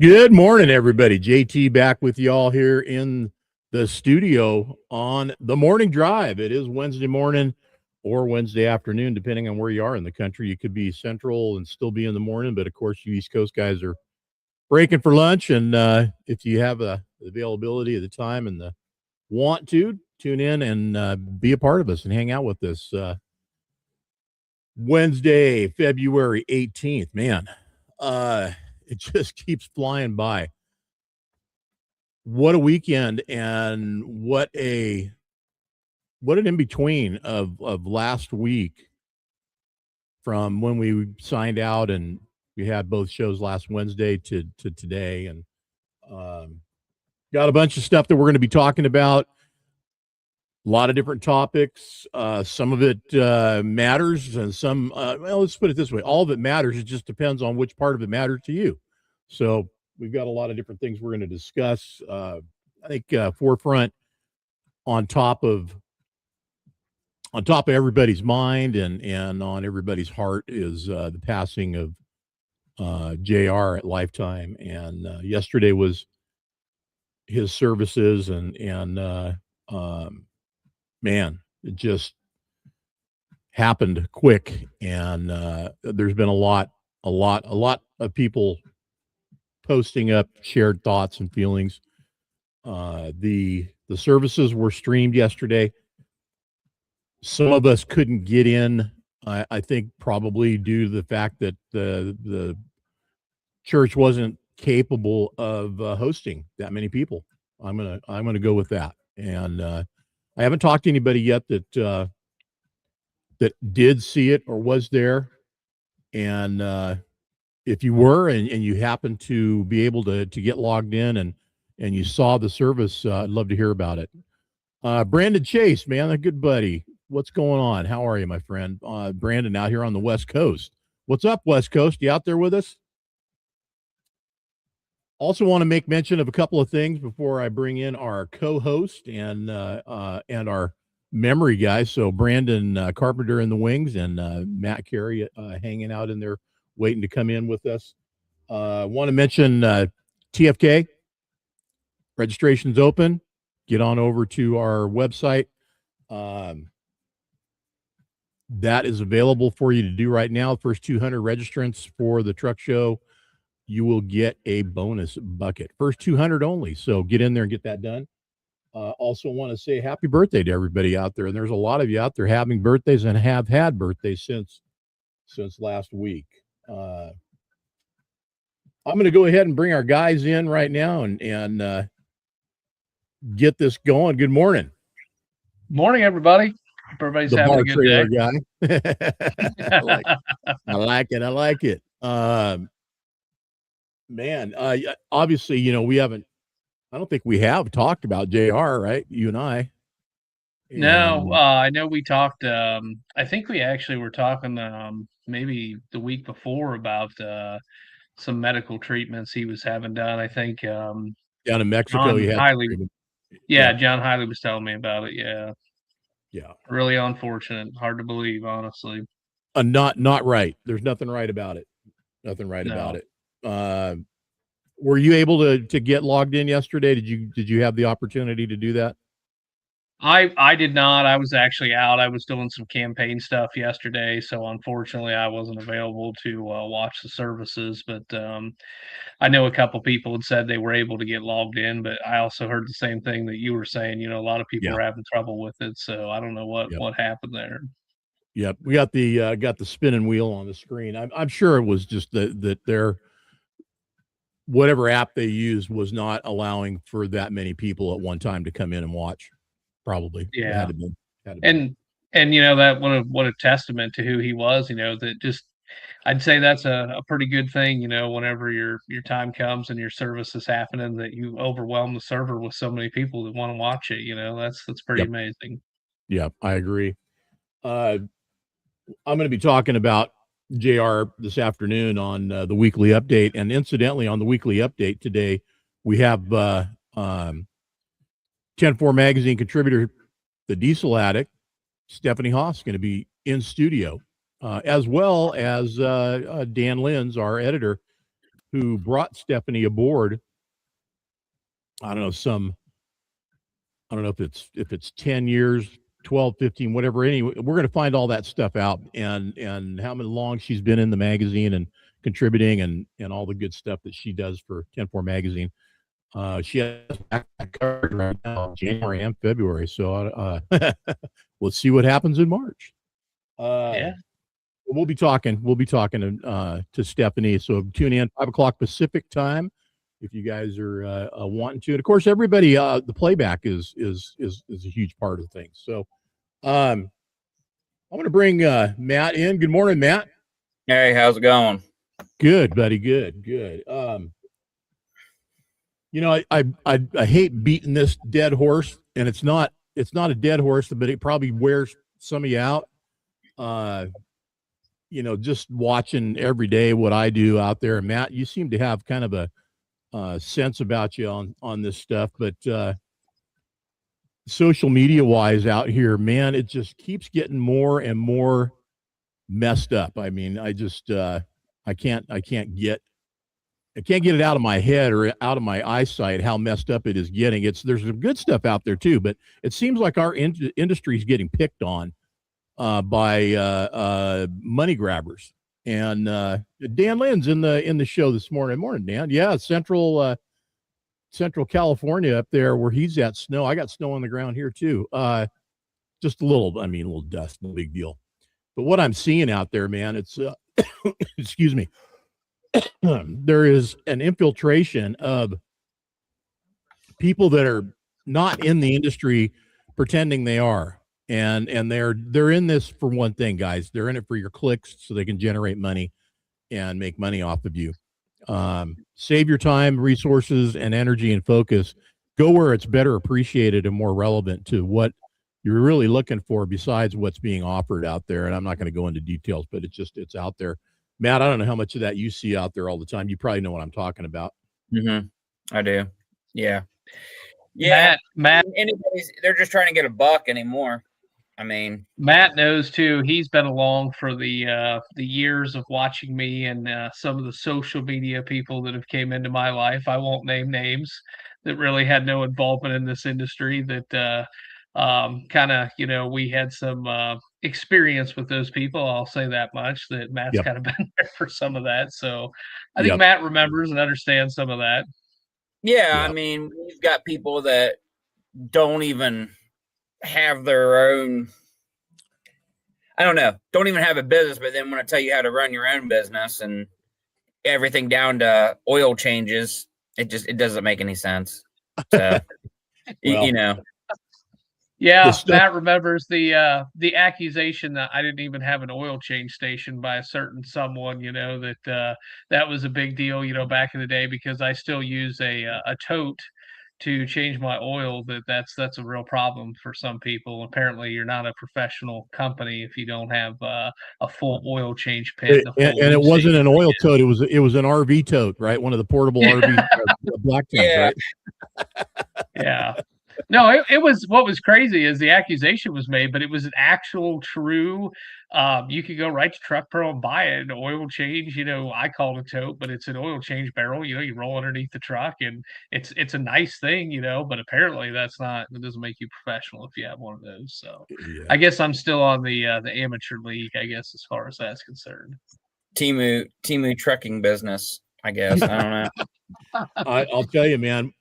Good morning, everybody. JT back with y'all here in the studio on the morning drive. It is Wednesday morning or Wednesday afternoon, depending on where you are in the country. You could be central and still be in the morning, but of course, you East Coast guys are breaking for lunch. And if you have the availability of the time and the want to, tune in and be a part of us and hang out with us. Wednesday, February 18th, man. It just keeps flying by. What a weekend, and what an in between of last week from when we signed out and we had both shows last Wednesday to today, and got a bunch of stuff that we're going to be talking about. A lot of different topics. Some of it matters, and some, well, let's put it this way: all of it matters. It just depends on which part of it matters to you. So we've got a lot of different things we're going to discuss. I think forefront on top of everybody's mind and on everybody's heart is the passing of JR at Lifetime, and yesterday was his services, and man, it just happened quick, and there's been a lot of people posting up shared thoughts and feelings. The services were streamed yesterday. Some of us couldn't get in. I think probably due to the fact that the church wasn't capable of hosting that many people. I'm gonna go with that. And I haven't talked to anybody yet that did see it or was there. And if you were and you happened to be able to get logged in and you saw the service, I'd love to hear about it. Brandon Chase, man, a good buddy. What's going on? How are you, my friend? Brandon out here on the West Coast. What's up, West Coast? You out there with us? Also want to make mention of a couple of things before I bring in our co-host and our memory guys. So Brandon Carpenter in the wings and Matt Carey hanging out in there waiting to come in with us. Want to mention TFK. Registration's open. Get on over to our website. That is available for you to do right now. First 200 registrants for the truck show, you will get a bonus bucket. First 200 only. So get in there and get that done. Also want to say happy birthday to everybody out there. And there's a lot of you out there having birthdays and have had birthdays since last week. I'm going to go ahead and bring our guys in right now and get this going. Good morning. Morning, everybody. Hope everybody's having a good day. Guy. I like it. Man, obviously, you know, I don't think we have talked about JR, right? You and I. No, I know we talked, I think we actually were talking maybe the week before about some medical treatments he was having done. I think down in Mexico, John Hiley was telling me about it. Yeah. Really unfortunate. Hard to believe, honestly. Not right. There's nothing right about it. Nothing right about it. Were you able to get logged in yesterday? Did you have the opportunity to do that? I did not. I was actually out. I was doing some campaign stuff yesterday, so unfortunately I wasn't available to watch the services. But I know a couple people had said they were able to get logged in, but I also heard the same thing that you were saying. You know, a lot of people were having trouble with it, so I don't know what happened there. Yep, we got the spinning wheel on the screen. I'm sure it was just that their whatever app they used was not allowing for that many people at one time to come in and watch. Probably, yeah. It had to be. And you know that what a testament to who he was. You know, that just I'd say that's a pretty good thing. You know, whenever your time comes and your service is happening, that you overwhelm the server with so many people that want to watch it. You know, that's pretty amazing. Yeah, I agree. I'm going to be talking about JR this afternoon on the weekly update, and incidentally, on the weekly update today, we have 10-4 magazine contributor, the Diesel Addict, Stephanie Haas, going to be in studio, as well as Dan Linz, our editor, who brought Stephanie aboard. I don't know, I don't know if it's 10 years, 12, 15, whatever. Anyway, we're going to find all that stuff out, and how long she's been in the magazine and contributing, and all the good stuff that she does for 10-4 magazine. She has back covered right now, January and February. So let's see what happens in March. Yeah. We'll be talking to Stephanie. So tune in 5 o'clock Pacific time if you guys are wanting to. And of course, everybody, the playback is a huge part of things. So I'm going to bring Matt in. Good morning, Matt. Hey, how's it going? Good, buddy. Good. You know, I hate beating this dead horse, and it's not a dead horse, but it probably wears some of you out. You know, just watching every day what I do out there. And Matt, you seem to have kind of a sense about you on this stuff, but social media wise out here, man, it just keeps getting more and more messed up. I mean, I just I can't get it out of my head or out of my eyesight how messed up it is getting. There's some good stuff out there too, but it seems like our industry is getting picked on by money grabbers. And Dan Lynn's in the show this morning. Morning, Dan. Yeah, Central California up there where he's at. Snow. I got snow on the ground here too. Just a little dust, no big deal. But what I'm seeing out there, man, it's excuse me. There is an infiltration of people that are not in the industry pretending they are. And they're in this for one thing, guys. They're in it for your clicks so they can generate money and make money off of you. Save your time, resources, and energy and focus. Go where it's better appreciated and more relevant to what you're really looking for besides what's being offered out there. And I'm not going to go into details, but it's out there. Matt, I don't know how much of that you see out there all the time. You probably know what I'm talking about. Mm-hmm. I do. Yeah. Matt, they're just trying to get a buck anymore. I mean, Matt knows too. He's been along for the years of watching me and some of the social media people that have came into my life. I won't name names that really had no involvement in this industry. That kind of, you know, we had some experience with those people. I'll say that much. That Matt's kind of been there for some of that. So I think Matt remembers and understands some of that. Yeah, I mean, we've got people that don't even have their own, I don't know, don't even have a business, but then want to tell you how to run your own business and everything down to oil changes. It doesn't make any sense. So, you know. Yeah, Matt remembers the accusation that I didn't even have an oil change station by a certain someone, you know, that was a big deal, you know, back in the day, because I still use a tote to change my oil. That's a real problem for some people. Apparently you're not a professional company if you don't have a full oil change pit. And it wasn't an oil tote, it was an RV tote, right? One of the portable RV black tanks, right? Yeah. No, it was, what was crazy is the accusation was made, but it was an actual true, you could go right to Truck Pro and buy it, an oil change, you know, I call it a tote, but it's an oil change barrel, you know, you roll underneath the truck and it's a nice thing, you know, but apparently it doesn't make you professional if you have one of those. So I guess I'm still on the amateur league, I guess, as far as that's concerned. Timu trucking business, I guess. I don't know. I'll tell you, man,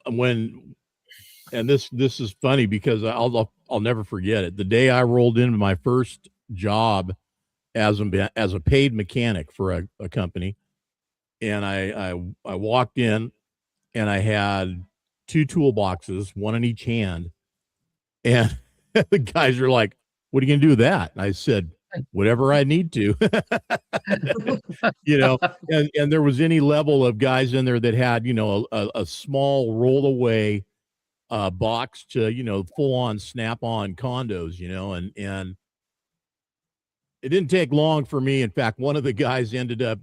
and this is funny because I'll never forget it. The day I rolled into my first job as a paid mechanic for a company, and I walked in and I had 2 toolboxes, one in each hand, and the guys are like, "What are you gonna do with that?" And I said, "Whatever I need to." You know, and there was any level of guys in there that had, you know, a small roll away box to, you know, full on snap-on condos, you know, and it didn't take long for me. In fact, one of the guys ended up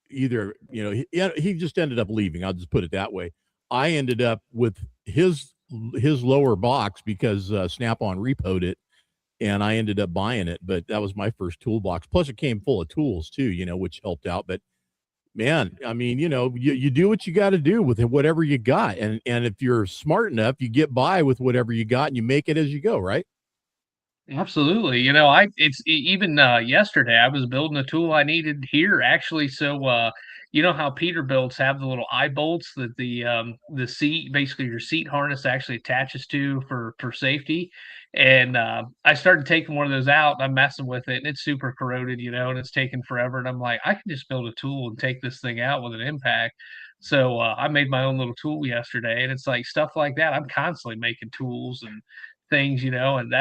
either, you know, he just ended up leaving. I'll just put it that way. I ended up with his lower box because Snap-on repoed it, and I ended up buying it. But that was my first toolbox. Plus, it came full of tools too, which helped out. But man, I mean, you do what you got to do with whatever you got, and if you're smart enough, you get by with whatever you got, and you make it as you go, right? Absolutely. Even yesterday I was building a tool I needed here actually. So you know how Peterbilts have the little eye bolts that the seat, basically your seat harness, actually attaches to for safety. And I started taking one of those out and I'm messing with it and it's super corroded, and it's taking forever. And I'm like, I can just build a tool and take this thing out with an impact. So I made my own little tool yesterday, and it's like stuff like that. I'm constantly making tools and things, and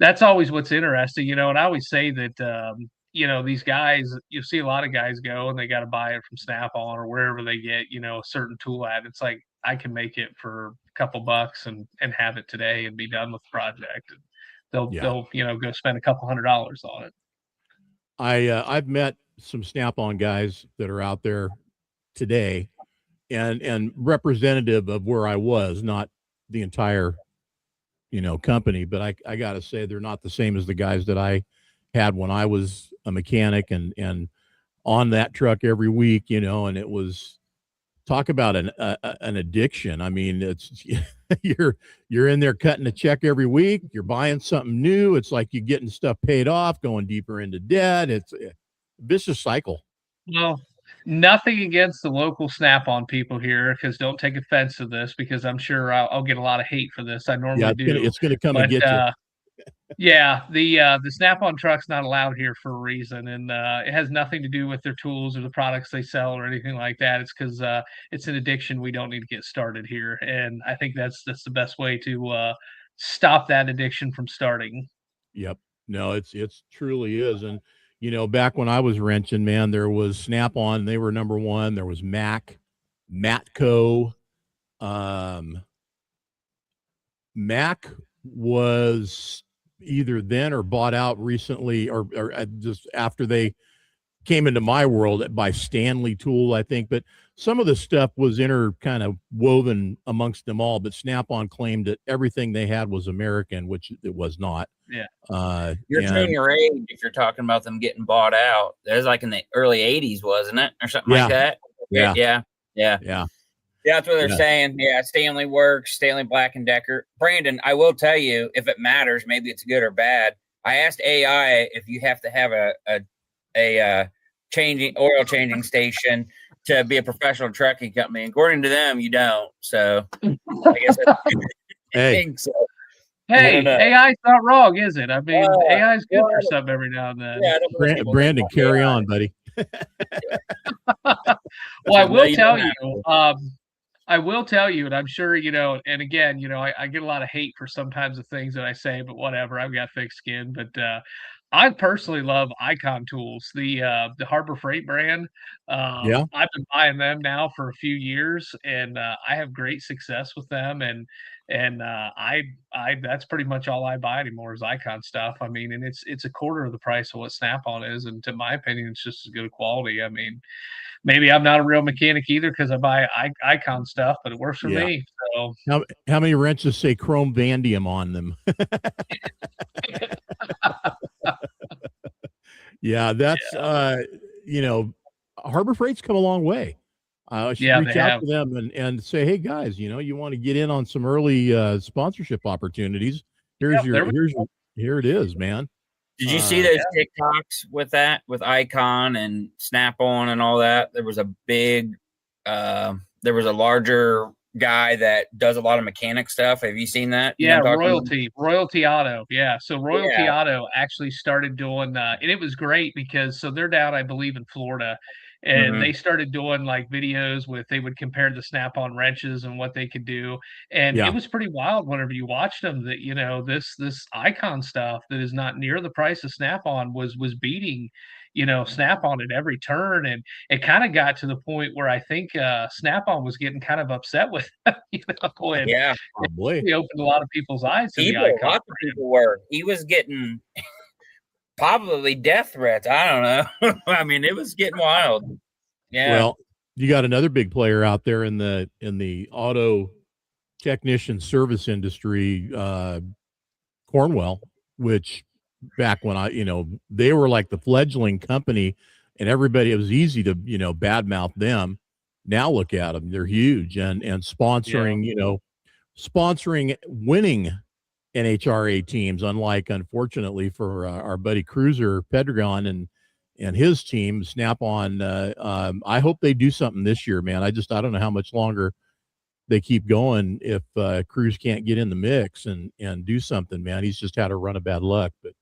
that's always what's interesting, and I always say that, these guys, you see a lot of guys go and they got to buy it from Snap-on or wherever they get, a certain tool at. It's like, I can make it for a couple bucks and have it today and be done with the project. And they'll go spend a couple $100s on it. I've met some Snap-on guys that are out there today, and representative of where I was, not the entire company, but I gotta say they're not the same as the guys that I had when I was a mechanic and on that truck every week, and it was, talk about an addiction. I mean, it's you're in there cutting a check every week, you're buying something new, it's like you're getting stuff paid off, going deeper into debt. It's a vicious cycle. Well, nothing against the local Snap-on people here, because don't take offense to this, because I'm sure I'll get a lot of hate for this. I normally do. It's gonna come and get you. Yeah, the Snap-on truck's not allowed here for a reason, and it has nothing to do with their tools or the products they sell or anything like that. It's because it's an addiction we don't need to get started here, and I think that's the best way to stop that addiction from starting. Yep. No, it's truly is. And back when I was wrenching, man, there was Snap-on, they were number one. There was Matco. Mac was either then or bought out recently, or just after they came into my world by Stanley Tool, I think. But some of the stuff was kind of woven amongst them all. But Snap-on claimed that everything they had was American, which it was not. Yeah. You're showing your age if you're talking about them getting bought out. That was like in the early 80s, wasn't it? Or something like that. Yeah. That's what they're saying. Yeah, Stanley Works, Stanley Black & Decker. Brandon, I will tell you, if it matters, maybe it's good or bad. I asked AI if you have to have a oil changing station to be a professional trucking company. According to them, you don't. So I guess I think so. Hey, AI's not wrong, is it? I mean, AI's good for something every now and then. Yeah, Brandon, carry on, buddy. Well, I will tell you, and I'm sure, and again, I get a lot of hate for sometimes the things that I say, but whatever, I've got thick skin. But I personally love Icon Tools, the Harbor Freight brand. I've been buying them now for a few years, and I have great success with them. And I that's pretty much all I buy anymore is Icon stuff. I mean, and it's a quarter of the price of what Snap-on is, and to my opinion, it's just as good a quality. I mean, maybe I'm not a real mechanic either because I buy Icon stuff, but it works for me. So how many wrenches say chrome vanadium on them? Yeah, that's Harbor Freight's come a long way. I should reach out to them and say, hey guys, you want to get in on some early sponsorship opportunities. Here it is, man. Did you see those TikToks with Icon and Snap-on and all that? There was a larger guy that does a lot of mechanic stuff. Have you seen that? Yeah, Royalty Auto. Yeah. So Royalty Auto actually started doing and it was great because they're down, I believe, in Florida. And they started doing like videos they would compare the Snap-on wrenches and what they could do. And it was pretty wild whenever you watched them that, this Icon stuff that is not near the price of Snap-on was beating, Snap-on at every turn. And it kind of got to the point where I think Snap-on was getting kind of upset with, probably. He opened a lot of people's eyes to the Icon. A lot of people were. He was getting probably death threats. I don't know. I mean, it was getting wild. Yeah. Well, you got another big player out there in the auto technician service industry, Cornwell. which back when they were like the fledgling company, and everybody, it was easy to, badmouth them. Now look at them. They're huge and sponsoring, sponsoring winning NHRA teams, unlike, unfortunately, for our buddy Cruiser Pedregon and his team, Snap On. I hope they do something this year, man. I don't know how much longer they keep going if Cruz can't get in the mix and do something, man. He's just had a run of bad luck, but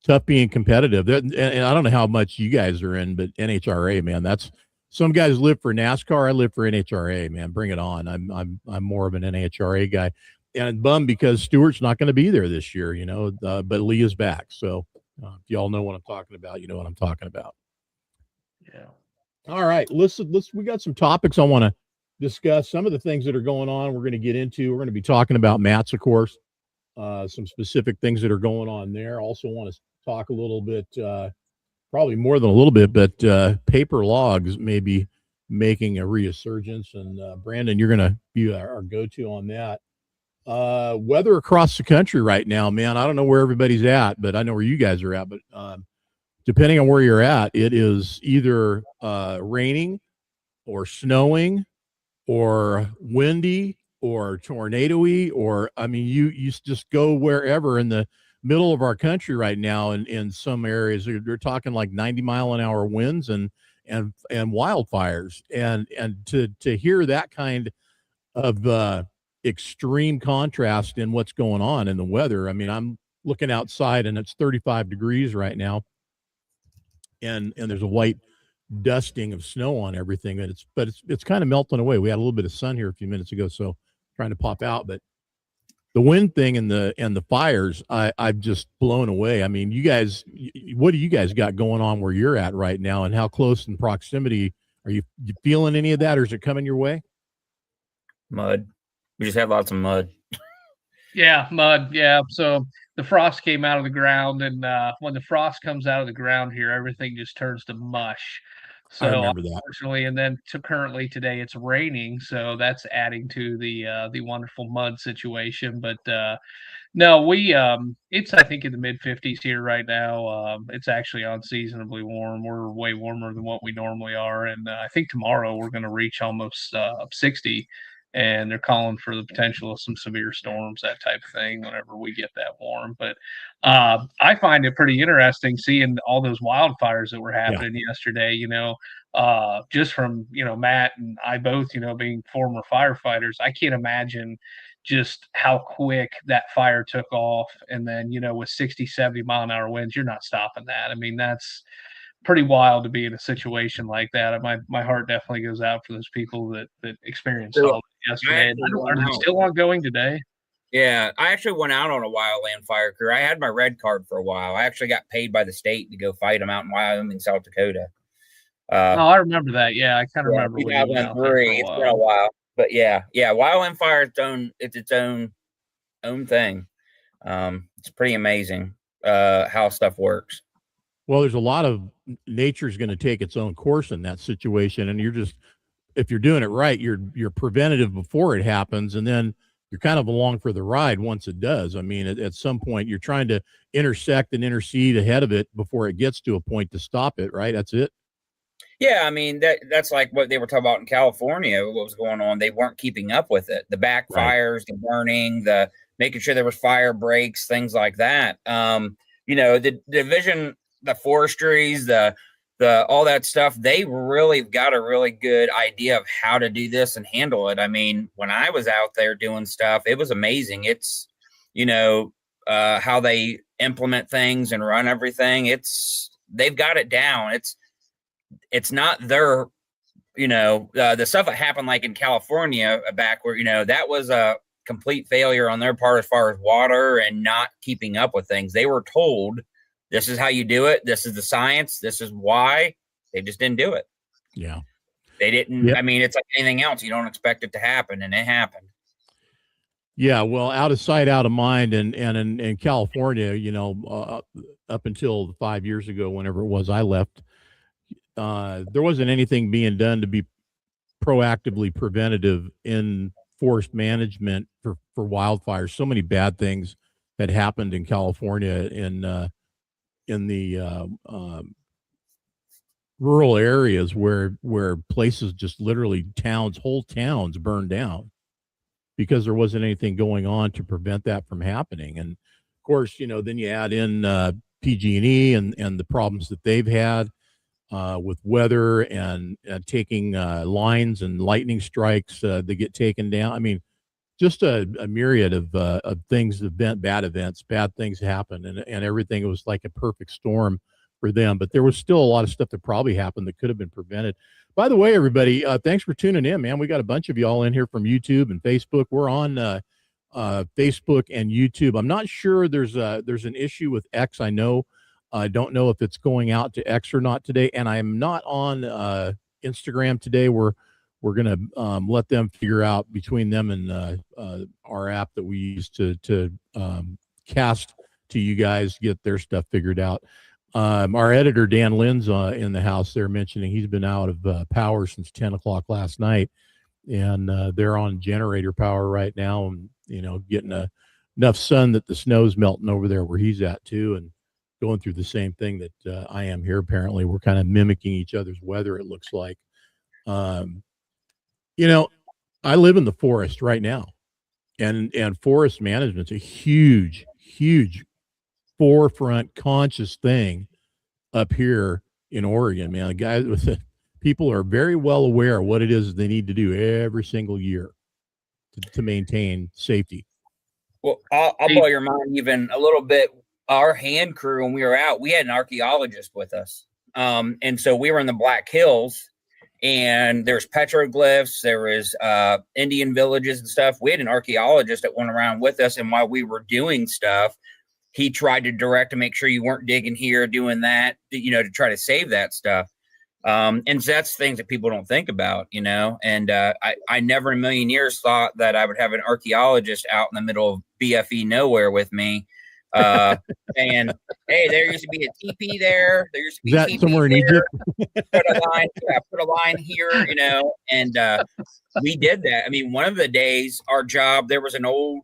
tough being competitive. And I don't know how much you guys are in, but NHRA, man, that's some guys live for NASCAR. I live for NHRA, man. Bring it on. I'm more of an NHRA guy, and I'm bummed because Stewart's not going to be there this year, but Lee is back. So if y'all know what I'm talking about, you know what I'm talking about. Yeah. All right. We got some topics I want to discuss. Some of the things that are going on, we're going to get into. We're going to be talking about mats, of course, some specific things that are going on there. Also want to talk a little bit, probably more than a little bit, but paper logs may be making a resurgence. And Brandon, you're going to be our go-to on that. Weather across the country right now, man. I don't know where everybody's at, but I know where you guys are at. But depending on where you're at, it is either raining or snowing or windy or tornado-y, or you just go wherever in the middle of our country right now. In some areas, they're talking like 90-mile-an-hour winds and wildfires, and to hear that kind of extreme contrast in what's going on in the weather. I'm looking outside and it's 35 degrees right now, and there's a white dusting of snow on everything, and it's kind of melting away. We had a little bit of sun here a few minutes ago, so trying to pop out, but the wind thing and the fires, I've just blown away. You guys, what do you guys got going on where you're at right now, and how close in proximity are you feeling any of that, or is it coming your way? Mud. We just have lots of mud. Yeah, mud. Yeah. So the frost came out of the ground, and when the frost comes out of the ground here, everything just turns to mush. So I remember that. Unfortunately, and then currently today it's raining, so that's adding to the wonderful mud situation. But no, it's I think in the mid 50s here right now. It's actually unseasonably warm. We're way warmer than what we normally are, and I think tomorrow we're going to reach almost 60. And they're calling for the potential of some severe storms, that type of thing, whenever we get that warm. But I find it pretty interesting seeing all those wildfires that were happening yesterday. Just from Matt and I both, being former firefighters, I can't imagine just how quick that fire took off. And then with 60, 70-mile-an-hour winds, you're not stopping that. That's pretty wild to be in a situation like that. My heart definitely goes out for those people that experienced all that yesterday. Are they still ongoing today? Yeah, I actually went out on a wildland fire crew. I had my red card for a while. I actually got paid by the state to go fight them out in Wyoming, South Dakota. I remember that. Yeah, I kind of remember. It's been a while, but yeah, wildland fire it's its own thing. It's pretty amazing how stuff works. Well, there's a lot of nature's going to take its own course in that situation, and if you're doing it right, you're preventative before it happens, and then you're kind of along for the ride once it does. At some point, you're trying to intersect and intercede ahead of it before it gets to a point to stop it. Right? That's it. Yeah, that's like what they were talking about in California. What was going on? They weren't keeping up with it. The backfires, the burning, the making sure there was fire breaks, things like that. The division, the forestries, the all that stuff, they really got a really good idea of how to do this and handle it. When I was out there doing stuff, it was amazing. It's how they implement things and run everything. They've got it down. It's not their the stuff that happened like in California back where that was a complete failure on their part as far as water and not keeping up with things. They were told, this is how you do it. This is the science. This is why. They just didn't do it. Yeah. They didn't. Yep. It's like anything else. You don't expect it to happen, and it happened. Yeah. Well, out of sight, out of mind. And in California, up until 5 years ago, whenever it was I left, there wasn't anything being done to be proactively preventative in forest management for wildfires. So many bad things had happened in California in the rural areas where places just literally whole towns burned down because there wasn't anything going on to prevent that from happening. And of course, then you add in PG&E and the problems that they've had with weather and taking lines and lightning strikes that get taken down. I mean, just a myriad of things, bad events, bad things happen, and everything. It was like a perfect storm for them. But there was still a lot of stuff that probably happened that could have been prevented. By the way, everybody, thanks for tuning in, man. We got a bunch of y'all in here from YouTube and Facebook. We're on Facebook and YouTube. I'm not sure there's an issue with X. I don't know if it's going out to X or not today, and I'm not on Instagram today. We're gonna let them figure out between them and our app that we use to cast to you guys, get their stuff figured out. Our editor Dan Lynn's in the house there, mentioning he's been out of power since 10 o'clock last night, and they're on generator power right now, and getting enough sun that the snow's melting over there where he's at too, and going through the same thing that I am here. Apparently we're kind of mimicking each other's weather, it looks like. I live in the forest right now, and forest management's a huge forefront conscious thing up here in Oregon, man. The guys people are very well aware of what it is they need to do every single year to maintain safety. Well, I'll blow your mind even a little bit. Our hand crew, when we were out, we had an archaeologist with us. And so we were in the Black Hills, and there's petroglyphs, there was Indian villages and stuff. We had an archaeologist that went around with us, and while we were doing stuff, he tried to direct to make sure you weren't digging here, doing that, to try to save that stuff. And so that's things that people don't think about, and I never in a million years thought that I would have an archaeologist out in the middle of BFE nowhere with me. And hey, there used to be a teepee there. There used to be that somewhere in Egypt. put a line here, and we did that. I mean, one of the days, our job, there was an old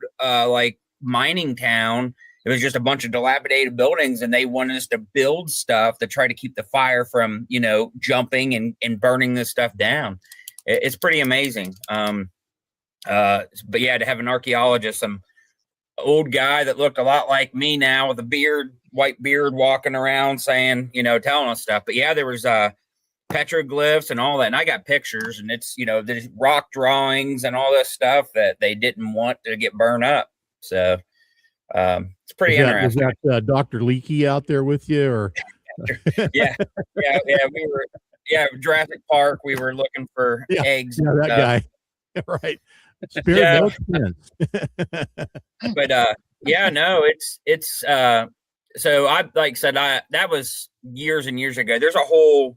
mining town. It was just a bunch of dilapidated buildings, and they wanted us to build stuff to try to keep the fire from, jumping and burning this stuff down. It's pretty amazing. But yeah, to have an archaeologist, some old guy that looked a lot like me now with a white beard, walking around saying, telling us stuff. But yeah, there was petroglyphs and all that. And I got pictures, and it's, there's rock drawings and all this stuff that they didn't want to get burned up. So it's pretty interesting. Is that Dr. Leakey out there with you, or? yeah. We were, Jurassic Park. We were looking for eggs. Yeah, that guy. Right. Spare no expense. But no, it's so I like said that was years and years ago. There's a whole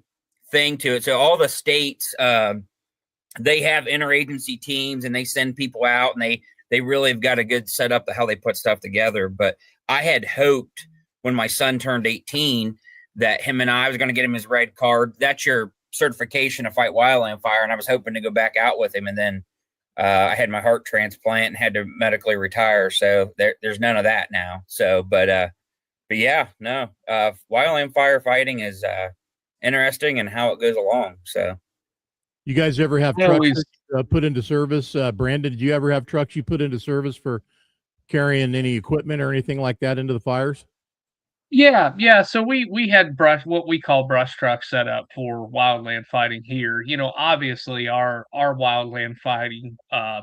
thing to it. So all the states they have interagency teams, and they send people out, and they really have got a good setup of how they put stuff together. But I had hoped when my son turned 18 that him and I was going to get him his red card. That's your certification to fight wildland fire. And I was hoping to go back out with him. And then I had my heart transplant and had to medically retire. So there's none of that now. So, but yeah, no, wildland firefighting is interesting and how it goes along. So. You guys ever have trucks put into service? Brandon, did you ever have trucks you put into service for carrying any equipment or anything like that into the fires? Yeah. So we had what we call brush trucks set up for wildland fighting here. Obviously our wildland fighting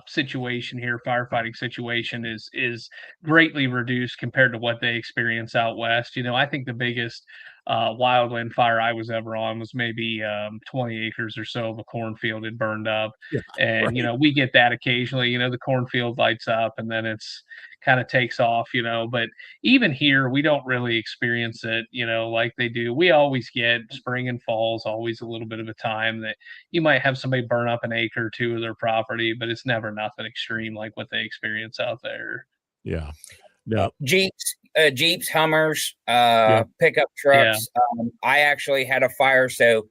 situation here, firefighting situation is greatly reduced compared to what they experience out west. I think the biggest wildland fire I was ever on was maybe 20 acres or so of a cornfield had burned up. Yeah, and right. We get that occasionally. The cornfield lights up and then it's kind of takes off, but even here we don't really experience it, like they do. We always get spring and fall's always a little bit of a time that you might have somebody burn up an acre or two of their property, but it's never nothing extreme like what they experience out there. Yeah. No. Jeeps, Hummers, pickup trucks. Yeah. I actually had a fire. So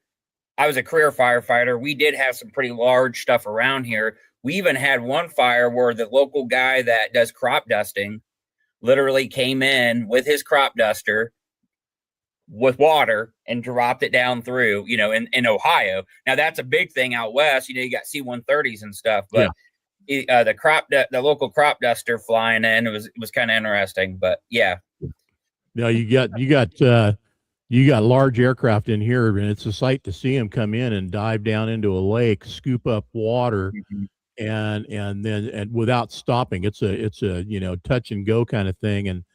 I was a career firefighter. We did have some pretty large stuff around here. We even had one fire where the local guy that does crop dusting literally came in with his crop duster with water and dropped it down through, in Ohio. Now that's a big thing out west. You got C-130s and stuff, but the local crop duster flying in, it was kind of interesting. But yeah. Now you got large aircraft in here, and it's a sight to see them come in and dive down into a lake, scoop up water, and then without stopping. It's a touch and go kind of thing, and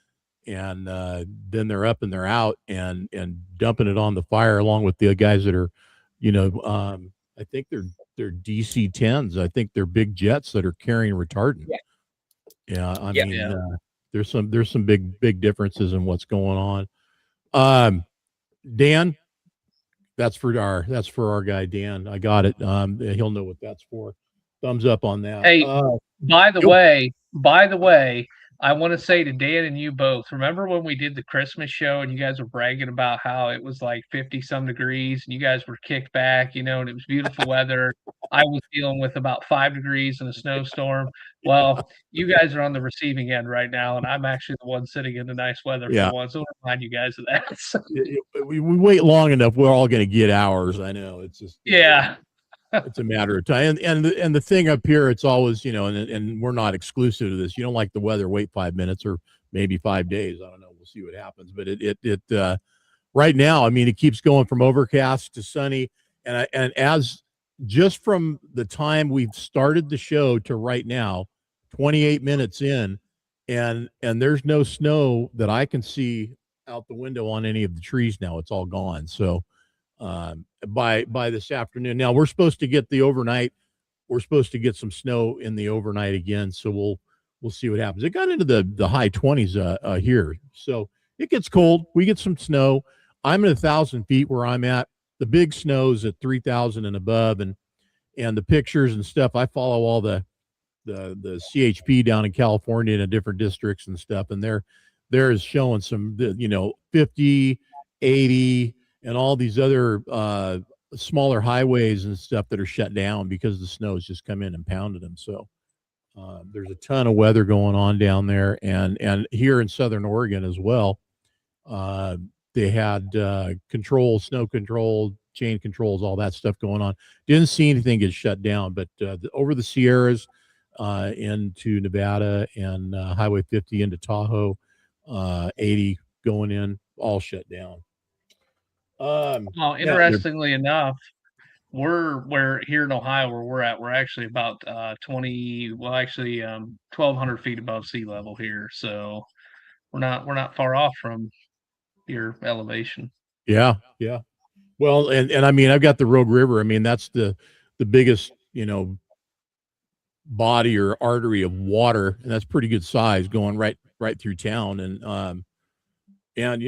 then they're up and they're out and dumping it on the fire along with the guys that are, I think they're DC-10s. I think they're big jets that are carrying retardant. Yeah, I mean, there's some big differences in what's going on. Dan, that's for our guy Dan. I got it. He'll know what that's for. Thumbs up on that. Hey, by the way, I want to say to Dan and you both, remember when we did the Christmas show and you guys were bragging about how it was like 50 some degrees and you guys were kicked back, and it was beautiful weather. I was dealing with about 5 degrees in a snowstorm. Well, you guys are on the receiving end right now, and I'm actually the one sitting in the nice weather for once. So I'll remind you guys of that. we wait long enough, we're all going to get ours. I know. It's just it's a matter of time. And the thing up here, it's always, and we're not exclusive to this. You don't like the weather, wait 5 minutes or maybe 5 days. I don't know. We'll see what happens. But it right now, I mean, it keeps going from overcast to sunny. And as just from the time we've started the show to right now, 28 minutes in, and there's no snow that I can see out the window on any of the trees now. It's all gone. So by this afternoon. Now we're supposed to get the overnight. We're supposed to get some snow in the overnight again. So we'll see what happens. It got into the high 20s here. So it gets cold. We get some snow. I'm at 1,000 feet where I'm at. The big snow's at 3,000 and above, and the pictures and stuff. I follow all the CHP down in California in the different districts and stuff, and there is showing some 50, 80, and all these other smaller highways and stuff that are shut down because the snow has just come in and pounded them. So there's a ton of weather going on down there, and here in Southern Oregon as well. They had snow control, chain controls, all that stuff going on. Didn't see anything get shut down, but over the Sierras into Nevada and Highway 50 into Tahoe, 80 going in, all shut down. Well, interestingly enough, we're here in Ohio where we're at. We're actually about 1,200 feet above sea level here, so we're not far off from your elevation. Yeah. Well, and I mean, I've got the Rogue River. I mean, that's the biggest body or artery of water, and that's pretty good size going right through town. And I don't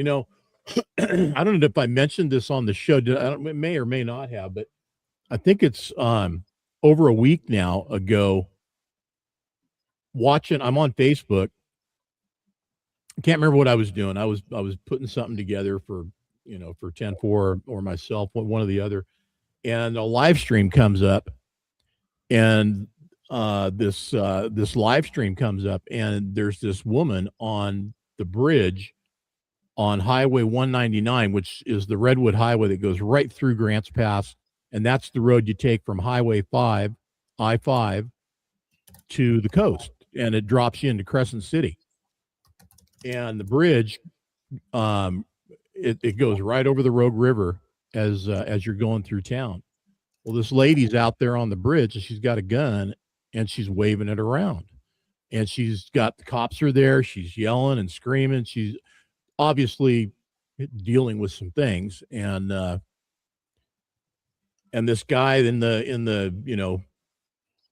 know if I mentioned this on the show. It may or may not have, but I think it's over a week now ago. I'm on Facebook. I can't remember what I was doing. I was putting something together for 10-4 or myself, one or the other, and a live stream comes up, and this live stream comes up, and there's this woman on the bridge on Highway 199, which is the Redwood Highway that goes right through Grants Pass, and that's the road you take from Highway 5, I-5, to the coast, and it drops you into Crescent City. And the bridge, it goes right over the Rogue River as you're going through town. Well, this lady's out there on the bridge, and she's got a gun, and she's waving it around, and she's got the cops are there. She's yelling and screaming. She's obviously dealing with some things, and this guy in the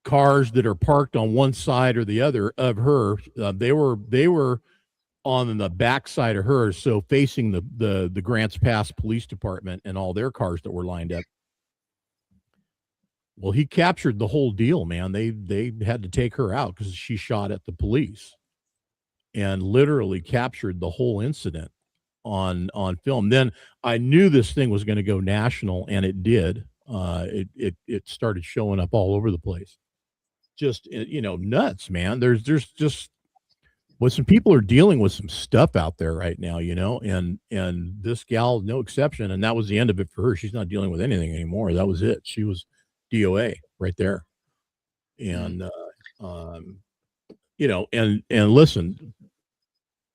cars that are parked on one side or the other of her, they were on the back side of her, so facing the Grants Pass Police Department and all their cars that were lined up. Well, he captured the whole deal, man. They had to take her out because she shot at the police, and literally captured the whole incident on film. Then I knew this thing was going to go national, and it did. It started showing up all over the place. Just nuts, man. There's just Well, some people are dealing with some stuff out there right now, and this gal, no exception. And that was the end of it for her. She's not dealing with anything anymore. That was it. She was DOA right there. And and listen,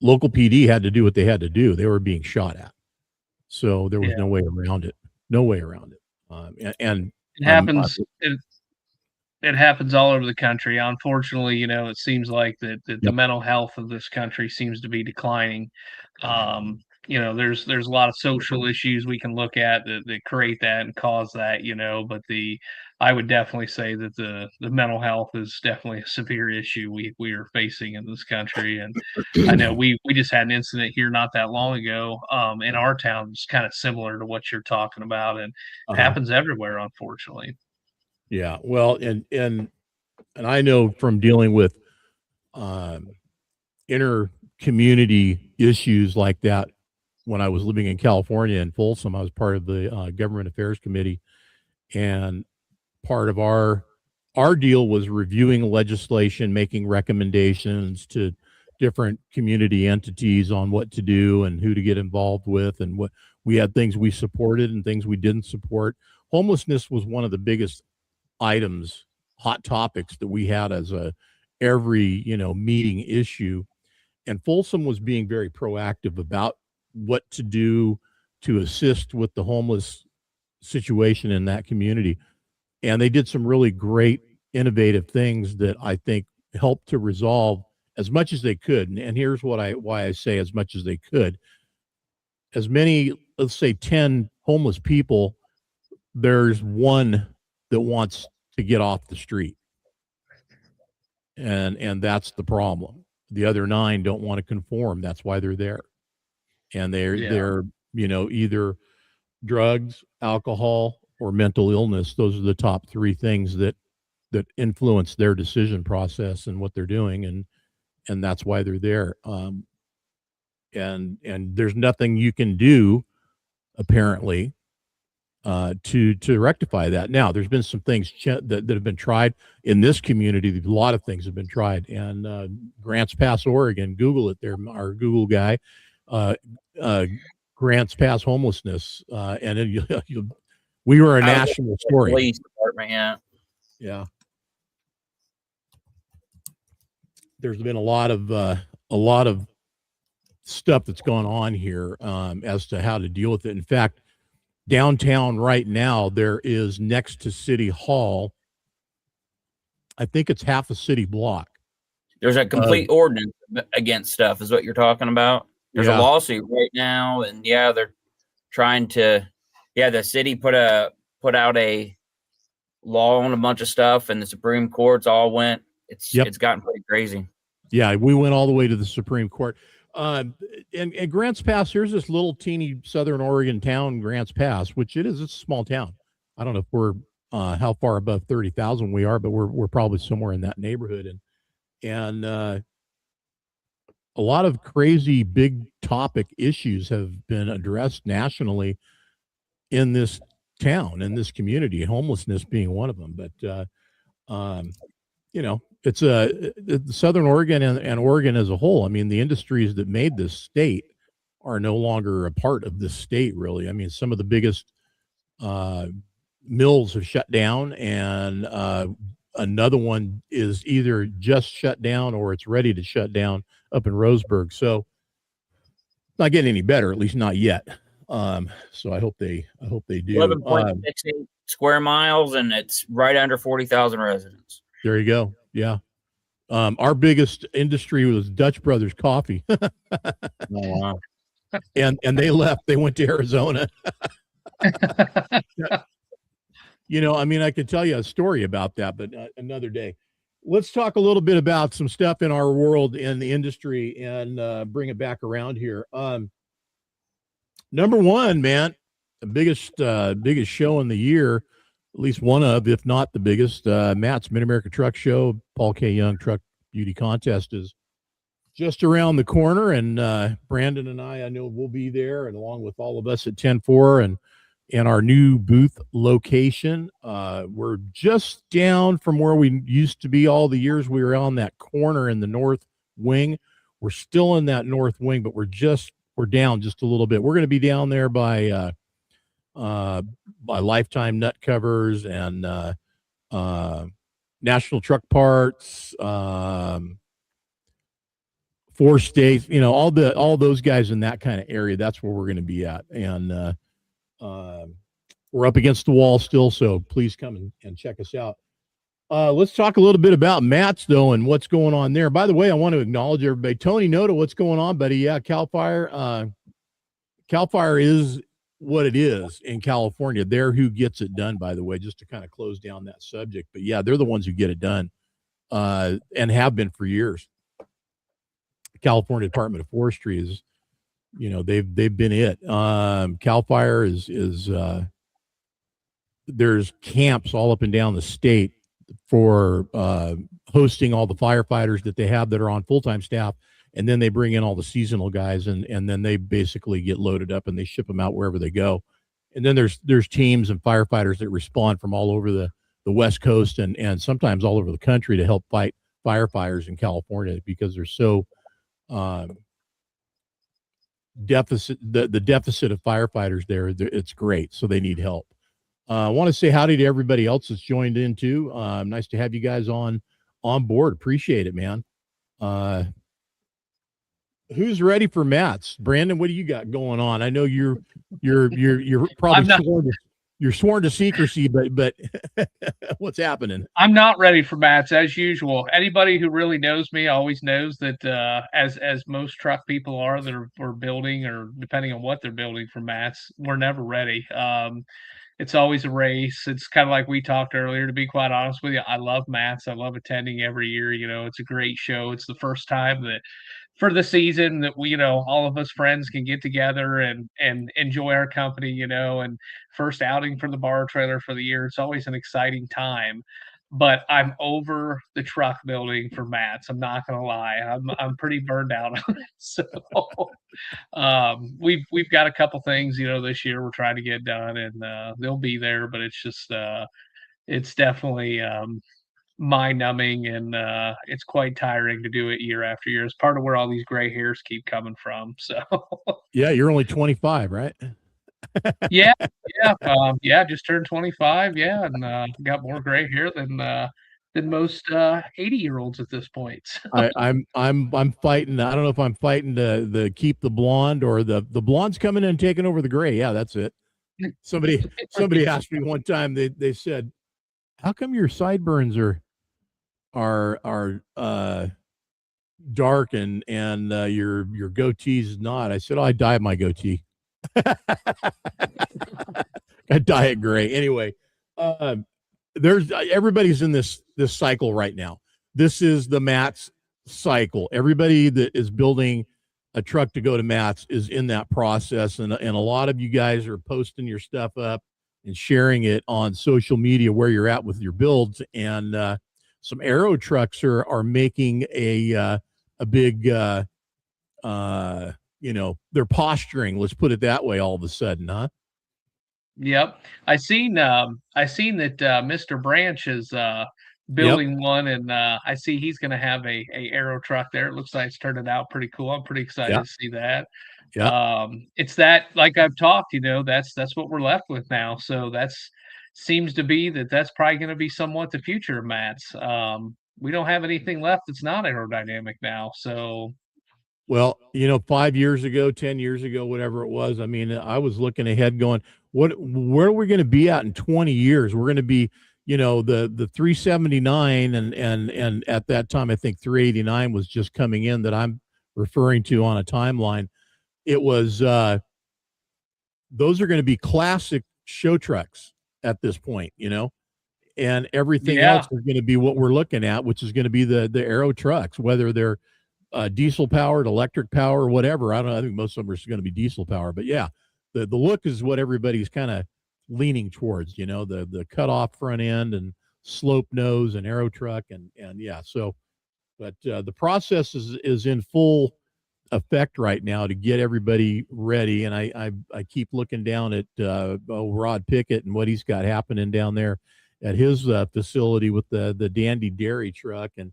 local PD had to do what they had to do. They were being shot at, so there was no way around it. No way around it. And it happens. It happens all over the country. Unfortunately, it seems like that the mental health of this country seems to be declining. There's a lot of social issues we can look at that create that and cause that, but I would definitely say that the mental health is definitely a severe issue we are facing in this country. And I know we just had an incident here not that long ago in our town. It's kind of similar to what you're talking about, and it happens everywhere, unfortunately. Yeah, well, and I know from dealing with inner community issues like that when I was living in California in Folsom. I was part of the government affairs committee, and part of our deal was reviewing legislation, making recommendations to different community entities on what to do and who to get involved with, and what we had things we supported and things we didn't support. Homelessness was one of the biggest items, hot topics that we had as every meeting issue. And Folsom was being very proactive about what to do to assist with the homeless situation in that community. And they did some really great innovative things that I think helped to resolve as much as they could. And here's why I say as much as they could. As many, let's say 10 homeless people, there's one that wants to get off the street. And that's the problem. The other 9 don't want to conform. That's why they're there. And they're either drugs, alcohol, or mental illness. Those are the top 3 things that influence their decision process and what they're doing, and that's why they're there. And there's nothing you can do, apparently, to rectify that. Now, there's been some things that have been tried in this community. A lot of things have been tried. And Grants Pass, Oregon, Google it. There, our Google guy, Grants Pass homelessness, and we were a national story. Police department, yeah. There's been a lot of stuff that's gone on here as to how to deal with it. In fact, downtown right now, there is next to City Hall, I think it's half a city block. There's a complete ordinance against stuff, is what you're talking about. There's a lawsuit right now, and they're trying to. The city put out a law on a bunch of stuff, and the Supreme Court's all went. It's gotten pretty crazy. Yeah, we went all the way to the Supreme Court. And Grants Pass, here's this little teeny Southern Oregon town, Grants Pass, which it's a small town. I don't know if we're how far above 30,000 we are, but we're probably somewhere in that neighborhood. And a lot of crazy big topic issues have been addressed nationally in this town, in this community, homelessness being one of them. But it's Southern Oregon and Oregon as a whole. I mean, the industries that made this state are no longer a part of this state, really. I mean, some of the biggest mills have shut down, and another one is either just shut down or it's ready to shut down up in Roseburg. So not getting any better, at least not yet. So I hope they do. 11.68 square miles, and it's right under 40,000 residents. There you go. Yeah. Our biggest industry was Dutch Brothers Coffee. Oh, wow. And they left. They went to Arizona. I mean, I could tell you a story about that, but another day. Let's talk a little bit about some stuff in our world in the industry and bring it back around here. Number one, man, the biggest show in the year, at least one of, if not the biggest, Matt's Mid-America Truck Show, Paul K. Young Truck Beauty Contest is just around the corner, and Brandon and I know we'll be there, and along with all of us at 10-4 and our new booth location. We're just down from where we used to be all the years we were on that corner in the north wing. We're still in that north wing, but we're down just a little bit. We're going to be down there by Lifetime Nut Covers and National Truck Parts, Four States, all those guys in that kind of area. That's where we're going to be at, and we're up against the wall still. So please come and check us out. Let's talk a little bit about Matt's though and what's going on there. By the way, I want to acknowledge everybody. Tony Noda, what's going on, buddy? Yeah, Cal Fire is what it is in California. They're who gets it done, by the way, just to kind of close down that subject. But yeah, they're the ones who get it done, and have been for years. California Department of Forestry is, they've been it. Cal Fire is there's camps all up and down the state for hosting all the firefighters that they have that are on full-time staff, and then they bring in all the seasonal guys, and then they basically get loaded up and they ship them out wherever they go. And then there's teams and firefighters that respond from all over the West Coast and sometimes all over the country to help fight firefighters in California, because they're so the deficit of firefighters there. It's great, so they need help. I want to say howdy to everybody else that's joined in too. Nice to have you guys on board. Appreciate it, man. Who's ready for Matt's? Brandon, what do you got going on? I know you're probably sworn to secrecy, but what's happening? I'm not ready for Matt's as usual. Anybody who really knows me always knows that as most truck people are that are building, or depending on what they're building for Matt's, we're never ready. It's always a race. It's kind of like we talked earlier, to be quite honest with you. I love Matt's. I love attending every year. It's a great show. It's the first time that for the season that we, all of us friends can get together and enjoy our company, and first outing for the bar trailer for the year. It's always an exciting time. But I'm over the truck building for Matt's. I'm not gonna lie. I'm pretty burned out on it. So we've got a couple things, this year we're trying to get done, and they'll be there, but it's just it's definitely mind-numbing, and it's quite tiring to do it year after year. It's part of where all these gray hairs keep coming from. So yeah, you're only 25, right? yeah, just turned 25, and got more gray hair than most 80-year-olds at this point. So. I'm fighting. I don't know if I'm fighting to keep the blonde, or the blonde's coming in and taking over the gray. Yeah, that's it. Somebody asked me one time. They said, "How come your sideburns are dark and your goatee's not?" I said, "Oh, I dyed my goatee." I dye it gray. Anyway, everybody's in this cycle right now. This is the Matt's cycle. Everybody that is building a truck to go to Matt's is in that process, and a lot of you guys are posting your stuff up and sharing it on social media where you're at with your builds. And some aero trucks are making a big they're posturing, let's put it that way, all of a sudden, huh? Yep. I seen that Mr. Branch is building one, and I see he's going to have a aero truck there. It looks like it's turning out pretty cool. I'm pretty excited to see that. Yeah. It's that, like I've talked, that's what we're left with now. So seems to be that's probably going to be somewhat the future of Matt's. We don't have anything left that's not aerodynamic now. So, well, 5 years ago, 10 years ago, whatever it was, I mean, I was looking ahead going, where are we going to be at in 20 years? We're going to be, the 379 and at that time, I think 389 was just coming in that I'm referring to on a timeline. It was, those are going to be classic show trucks at this point, and everything else is going to be what we're looking at, which is going to be the aero trucks, whether they're diesel powered, electric power, whatever. I think most of them are going to be diesel power, but yeah, the look is what everybody's kind of leaning towards, the cut off front end and slope nose and aero truck. And yeah, so, but the process is in full effect right now to get everybody ready. And I keep looking down at Rod Pickett and what he's got happening down there at his facility with the Dandy Dairy truck. And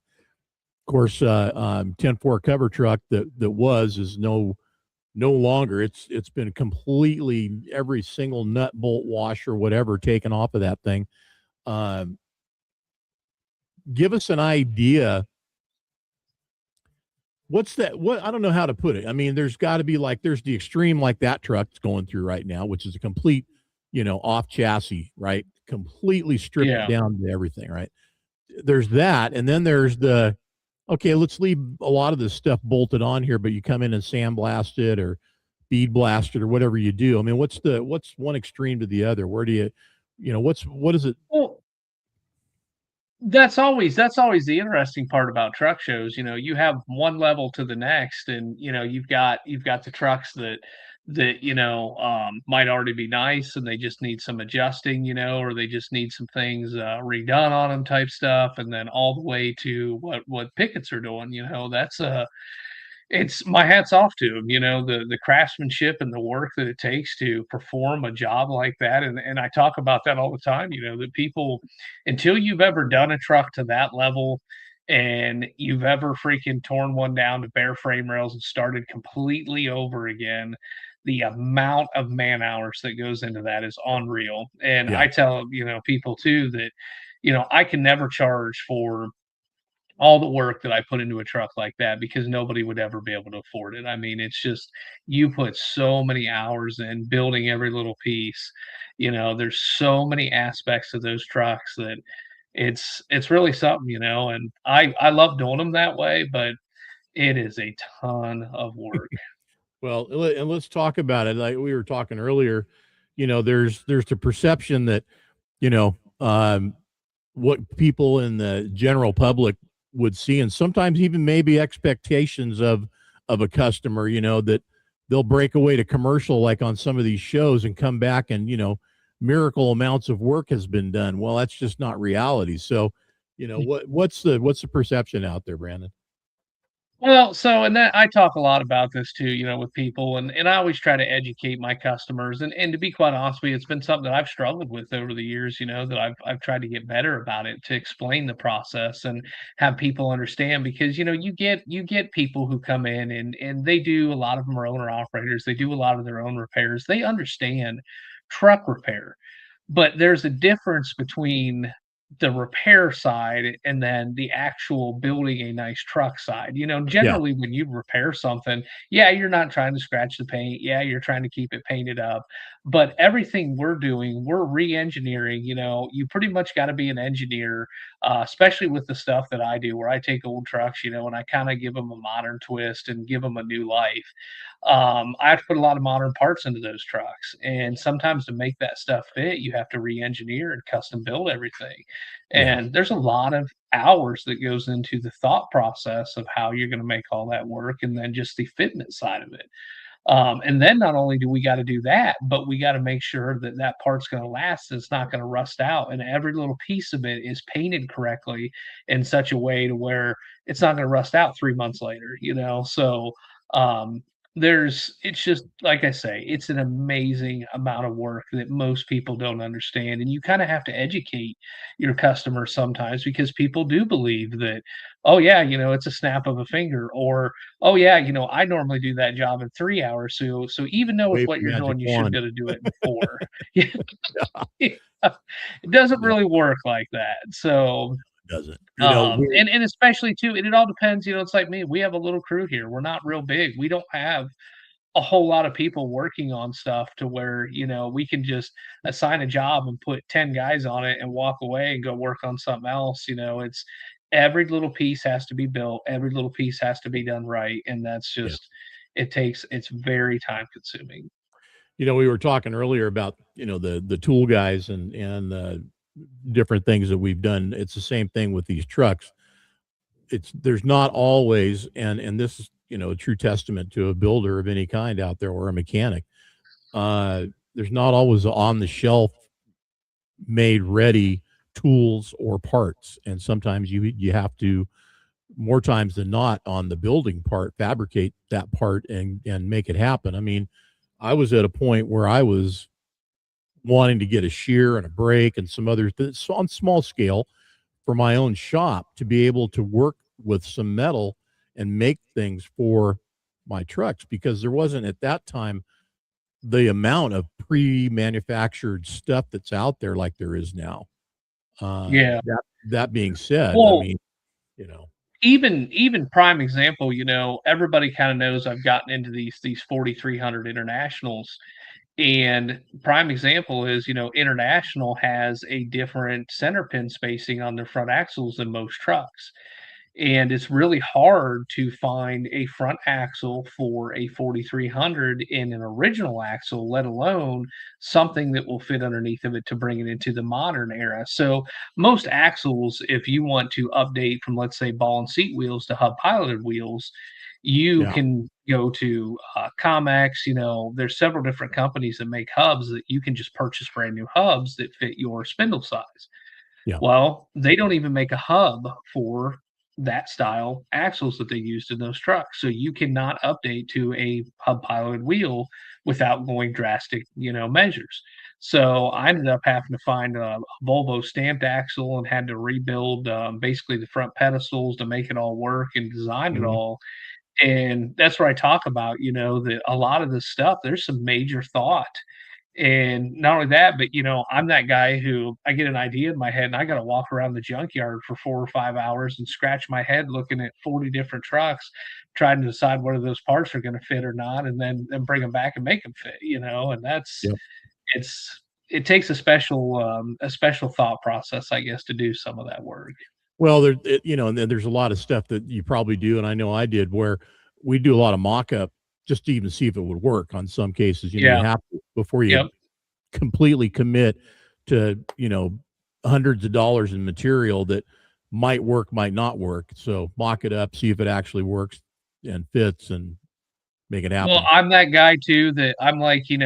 course, 10-4 cover truck that is no longer. It's been completely every single nut, bolt, washer, whatever taken off of that thing. Give us an idea. What's that? What, I don't know how to put it. I mean, there's got to be like, there's the extreme like that truck's going through right now, which is a complete, off chassis, right? Completely stripped Yeah. down to everything, right? There's that, and then there's the, okay, let's leave a lot of this stuff bolted on here, but you come in and sandblast it or bead blast it or whatever you do. I mean, what's one extreme to the other? Where do you, what is it? Well, that's always the interesting part about truck shows. You have one level to the next, and you've got the trucks that might already be nice and they just need some adjusting, or they just need some things redone on them type stuff, and then all the way to what Pickett's are doing. That's it's my hat's off to him, the craftsmanship and the work that it takes to perform a job like that. And I talk about that all the time, that people, until you've ever done a truck to that level and you've ever freaking torn one down to bare frame rails and started completely over again, the amount of man hours that goes into that is unreal. And Yeah. I tell, people too that, I can never charge for all the work that I put into a truck like that because nobody would ever be able to afford it. I mean, it's just you put so many hours in building every little piece. There's so many aspects of those trucks that it's really something, and I love doing them that way, but it is a ton of work. Well, and let's talk about it. Like we were talking earlier, there's the perception that, you know, um, what people in the general public would see, and sometimes even maybe expectations of a customer, that they'll break away to commercial like on some of these shows and come back and, miracle amounts of work has been done. Well, that's just not reality. So, what's the perception out there, Brandon? Well, so and that I talk a lot about this too, with people, and I always try to educate my customers. And to be quite honest with you, it's been something that I've struggled with over the years, that I've tried to get better about it, to explain the process and have people understand. Because you get people who come in and they do, a lot of them are owner operators, they do a lot of their own repairs, they understand truck repair, but there's a difference between the repair side and then the actual building a nice truck side. Yeah. Generally when you repair something, yeah, you're not trying to scratch the paint. Yeah, you're trying to keep it painted up. But everything we're doing, we're re-engineering. You pretty much got to be an engineer, especially with the stuff that I do, where I take old trucks, and I kind of give them a modern twist and give them a new life. I have to put a lot of modern parts into those trucks. And sometimes to make that stuff fit, you have to re-engineer and custom build everything. Yeah. And there's a lot of hours that goes into the thought process of how you're going to make all that work, and then just the fitness side of it. And then not only do we got to do that, but we got to make sure that that part's going to last. It's not going to rust out, and every little piece of it is painted correctly in such a way to where it's not going to rust out 3 months later. So um, it's just like I say, it's an amazing amount of work that most people don't understand, and you kind of have to educate your customers sometimes, because people do believe that, oh yeah, it's a snap of a finger, or oh yeah, I normally do that job in 3 hours. So even though it's Wave what the you're magic doing, you should wand. be able to do it before. It doesn't Yeah, really work like that. So it doesn't. We and especially too, and it all depends, it's like me. We have a little crew here. We're not real big. We don't have a whole lot of people working on stuff to where, we can just assign a job and put 10 guys on it and walk away and go work on something else. It's every little piece has to be built, every little piece has to be done right. And that's yeah. just, it's very time consuming. We were talking earlier about, the tool guys and different things that we've done. It's the same thing with these trucks. There's not always, and this is, a true testament to a builder of any kind out there or a mechanic. There's not always on the shelf made ready tools or parts, and sometimes you have to, more times than not, on the building part, fabricate that part and make it happen. I mean, I was at a point where I was wanting to get a shear and a brake and some other on small scale for my own shop to be able to work with some metal and make things for my trucks, because there wasn't at that time the amount of pre-manufactured stuff that's out there like there is now. Yeah. That being said, I Well, mean, you know, even prime example, everybody kind of knows I've gotten into these 4300 internationals, and prime example is, international has a different center pin spacing on their front axles than most trucks. And it's really hard to find a front axle for a 4300 in an original axle, let alone something that will fit underneath of it to bring it into the modern era. So most axles, if you want to update from, let's say, ball and seat wheels to hub piloted wheels, you yeah, can go to Comex. There's several different companies that make hubs that you can just purchase brand new hubs that fit your spindle size. yeah, Well, they don't even make a hub for that style axles that they used in those trucks. So you cannot update to a hub piloted wheel without going drastic, measures. So I ended up having to find a Volvo stamped axle and had to rebuild basically the front pedestals to make it all work and design it mhm, all. And that's where I talk about, that a lot of this stuff, there's some major thought. And not only that, but I'm that guy who I get an idea in my head and I got to walk around the junkyard for 4 or 5 hours and scratch my head looking at 40 different trucks, trying to decide whether those parts are going to fit or not, and then bring them back and make them fit. And that's yep. it takes a special thought process, I guess, to do some of that work. Well, and then there's a lot of stuff that you probably do, and I know I did, where we do a lot of mock-up just to even see if it would work on some cases. You Yeah. have to, before you Yep. completely commit to, hundreds of dollars in material that might work, might not work. So mock it up, see if it actually works and fits, and make it Well, happen. I'm that guy too that I'm like, in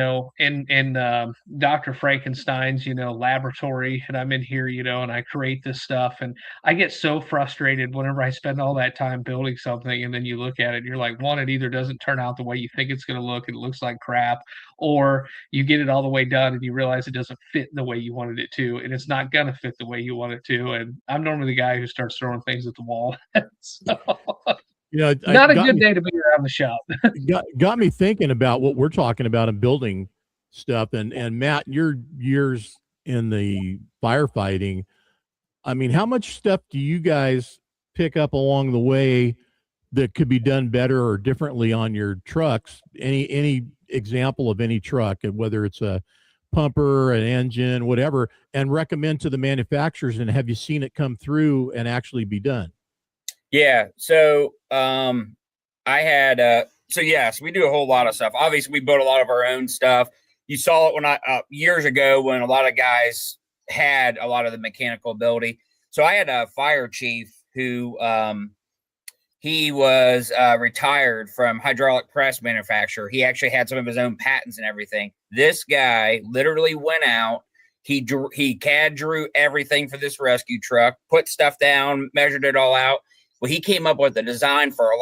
Dr. Frankenstein's, laboratory, and I'm in here, and I create this stuff, and I get so frustrated whenever I spend all that time building something, and then you look at it, and you're like, one, it either doesn't turn out the way you think it's going to look, and it looks like crap, or you get it all the way done and you realize it doesn't fit the way you wanted it to, and it's not going to fit the way you want it to. And I'm normally the guy who starts throwing things at the wall. So, not a Got good me day to be around the shop. got me thinking about what we're talking about in building stuff. And Matt, your years in the firefighting, I mean, how much stuff do you guys pick up along the way that could be done better or differently on your trucks? Any example of any truck, and whether it's a pumper, an engine, whatever, and recommend to the manufacturers, and have you seen it come through and actually be done? Yeah. So I had so yes, we do a whole lot of stuff. Obviously, we built a lot of our own stuff. You saw it when I years ago when a lot of guys had a lot of the mechanical ability. So I had a fire chief who he was retired from hydraulic press manufacturer. He actually had some of his own patents and everything. This guy literally went out. He CAD drew everything for this rescue truck, put stuff down, measured it all out. Well, he came up with a design for a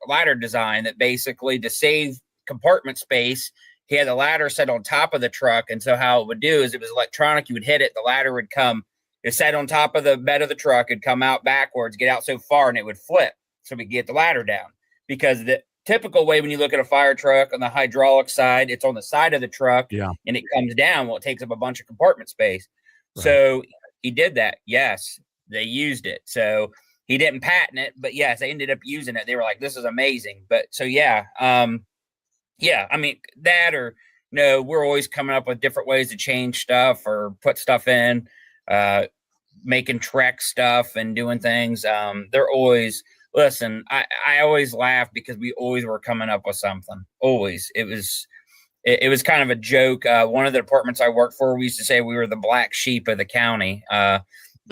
ladder design that basically, to save compartment space, he had the ladder set on top of the truck. And so how it would do is, it was electronic. You would hit it, the ladder would come. It sat on top of the bed of the truck. It'd come out backwards, get out so far, and it would flip. So we get the ladder down. Because the typical way when you look at a fire truck on the hydraulic side, it's on the side of the truck, Yeah. and it comes down. Well, it takes up a bunch of compartment space. Right. So he did that. Yes, they used it. So he didn't patent it, but yes, they ended up using it. They were like, this is amazing. But so, yeah. Yeah, I mean, that, or, we're always coming up with different ways to change stuff or put stuff in, making Trek stuff and doing things. They're always, listen, I always laugh because we always were coming up with something. Always. It was kind of a joke. One of the departments I worked for, we used to say we were the black sheep of the county.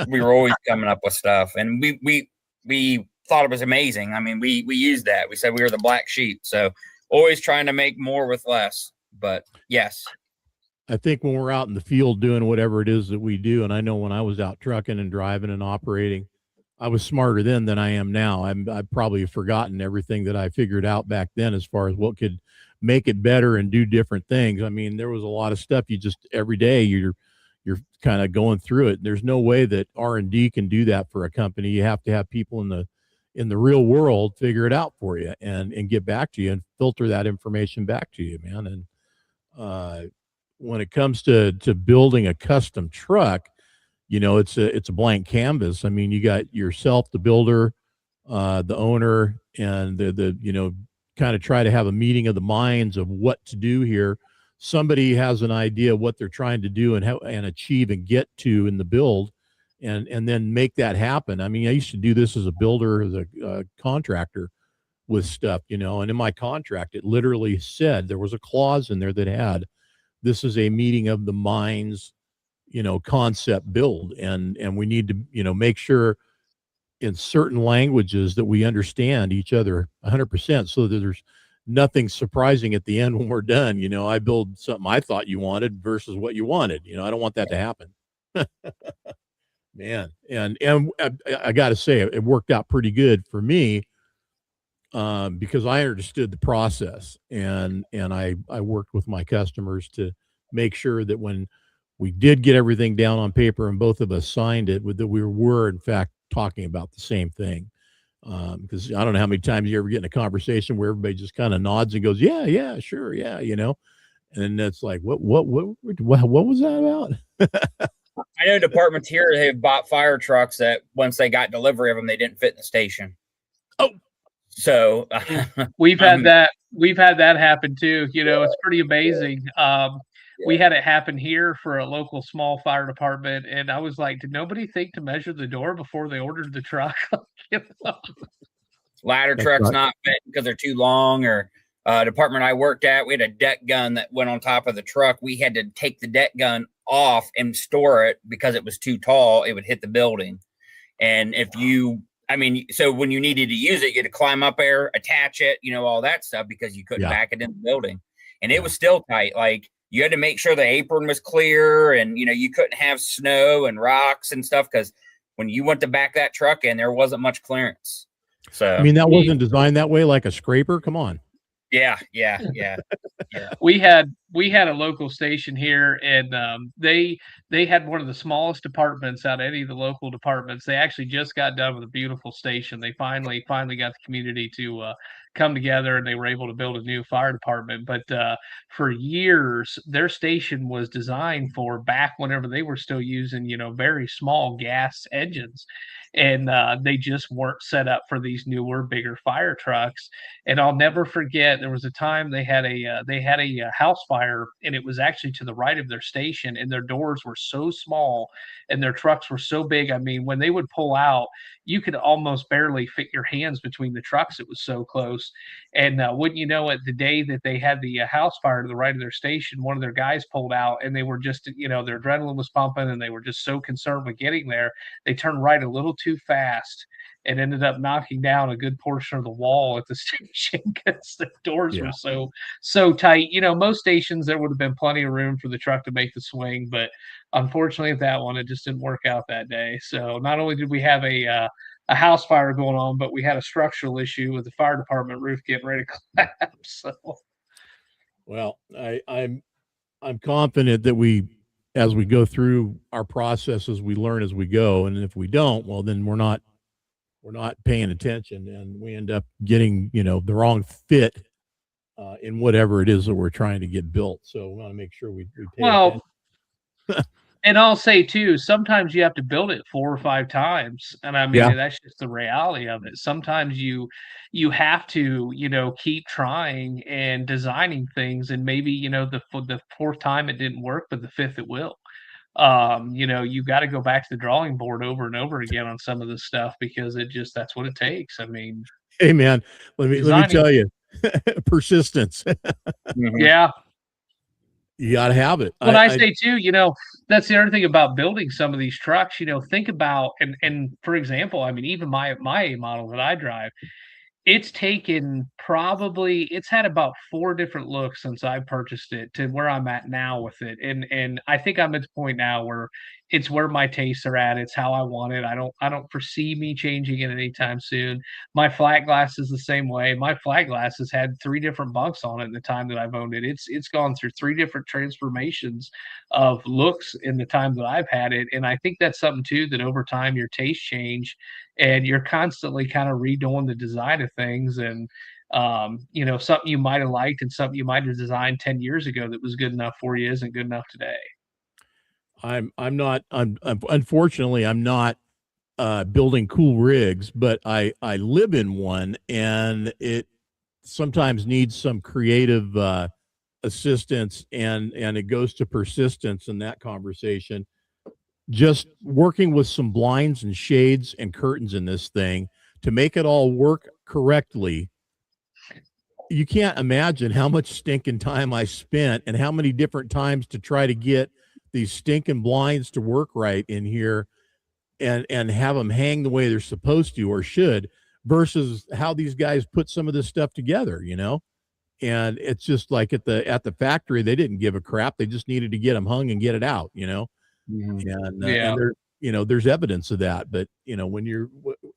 We were always coming up with stuff, and we thought it was amazing. I mean, we used that. We said we were the black sheep. So always trying to make more with less. But yes, I think when we're out in the field doing whatever it is that we do, and I know when I was out trucking and driving and operating, I was smarter then than I am now. I've probably forgotten everything that I figured out back then as far as what could make it better and do different things. I mean, there was a lot of stuff you just, every day you're kind of going through it. There's no way that R&D can do that for a company. You have to have people in in the real world figure it out for you and get back to you and filter that information back to you, man. And when it comes to building a custom truck, it's a blank canvas. I mean, you got yourself, the builder, the owner, and the kind of try to have a meeting of the minds of what to do here. Somebody has an idea of what they're trying to do and achieve and get to in the build, and then make that happen. I mean, I used to do this as a builder, as a contractor with stuff, and in my contract, it literally said there was a clause in there that had, this is a meeting of the minds, concept build. And we need to, make sure in certain languages that we understand each other 100% so that there's nothing surprising at the end when we're done. I build something I thought you wanted versus what you wanted. I don't want that to happen. Man. And I got to say, it worked out pretty good for me, because I understood the process, and I worked with my customers to make sure that when we did get everything down on paper and both of us signed it, that we were in fact talking about the same thing. Because I don't know how many times you ever get in a conversation where everybody just kind of nods and goes, yeah, sure, yeah, and that's like, what was that about? I know departments here have bought fire trucks that once they got delivery of them, they didn't fit in the station. Oh. So we've had that happen too. It's pretty amazing. We had it happen here for a local small fire department, and I was like, did nobody think to measure the door before they ordered the truck? Ladder trucks not fit because they're too long. Or department I worked at, we had a deck gun that went on top of the truck. We had to take the deck gun off and store it because it was too tall. It would hit the building. And so when you needed to use it, you had to climb up there, attach it, all that stuff, because you couldn't back it in the building. And it was still tight. Like, you had to make sure the apron was clear, and, you couldn't have snow and rocks and stuff, because when you went to back that truck in, there wasn't much clearance. So, I mean, that wasn't designed that way, like a scraper. Come on. Yeah. We had a local station here, and they had one of the smallest departments out of any of the local departments. They actually just got done with a beautiful station. They finally got the community to come together, and they were able to build a new fire department. But for years, their station was designed for back whenever they were still using, very small gas engines. And they just weren't set up for these newer, bigger fire trucks. And I'll never forget, there was a time they had a house fire, and it was actually to the right of their station, and their doors were so small and their trucks were so big. I mean, when they would pull out, you could almost barely fit your hands between the trucks. It was so close. And wouldn't you know it, the day that they had the house fire to the right of their station, one of their guys pulled out, and they were just, their adrenaline was pumping, and they were just so concerned with getting there. They turned right a little too fast and ended up knocking down a good portion of the wall at the station because the doors were so tight. Most stations, there would have been plenty of room for the truck to make the swing, but unfortunately at that one, it just didn't work out that day. So not only did we have a house fire going on, but we had a structural issue with the fire department roof getting ready to collapse. So. Well, I'm confident that as we go through our processes, we learn as we go, and if we don't, well, then we're not paying attention, and we end up getting, the wrong fit in whatever it is that we're trying to get built. So we want to make sure we pay attention. And I'll say too, sometimes you have to build it 4 or 5 times. And I mean, that's just the reality of it. Sometimes you have to, keep trying and designing things, and maybe, the 4th time it didn't work, but the 5th it will. You got to go back to the drawing board over and over again on some of this stuff, because that's what it takes. I mean, hey man, let me tell you, persistence. Yeah. You got to have it. But I say too, that's the other thing about building some of these trucks. Think about, and for example, I mean, even my A model that I drive, it's had about 4 different looks since I purchased it to where I'm at now with it. And I think I'm at the point now where it's where my tastes are at. It's how I want it. I don't foresee me changing it anytime soon. My flat glass is the same way. My flat glass has had 3 different bunks on it in the time that I've owned it. It's gone through 3 different transformations of looks in the time that I've had it, and I think that's something too that over time your tastes change, and you're constantly kind of redoing the design of things, and you know, something you might have liked and something you might have designed 10 years ago that was good enough for you isn't good enough today. I'm not, unfortunately, I'm not building cool rigs, but I live in one, and it sometimes needs some creative assistance, and it goes to persistence in that conversation. Just working with some blinds and shades and curtains in this thing to make it all work correctly. You can't imagine how much stinking time I spent and how many different times to try to get these stinking blinds to work right in here, and have them hang the way they're supposed to or should, versus how these guys put some of this stuff together, you know? And it's just like at the factory, they didn't give a crap. They just needed to get them hung and get it out, you know? And Yeah. there, you know, there's evidence of that. But, you know,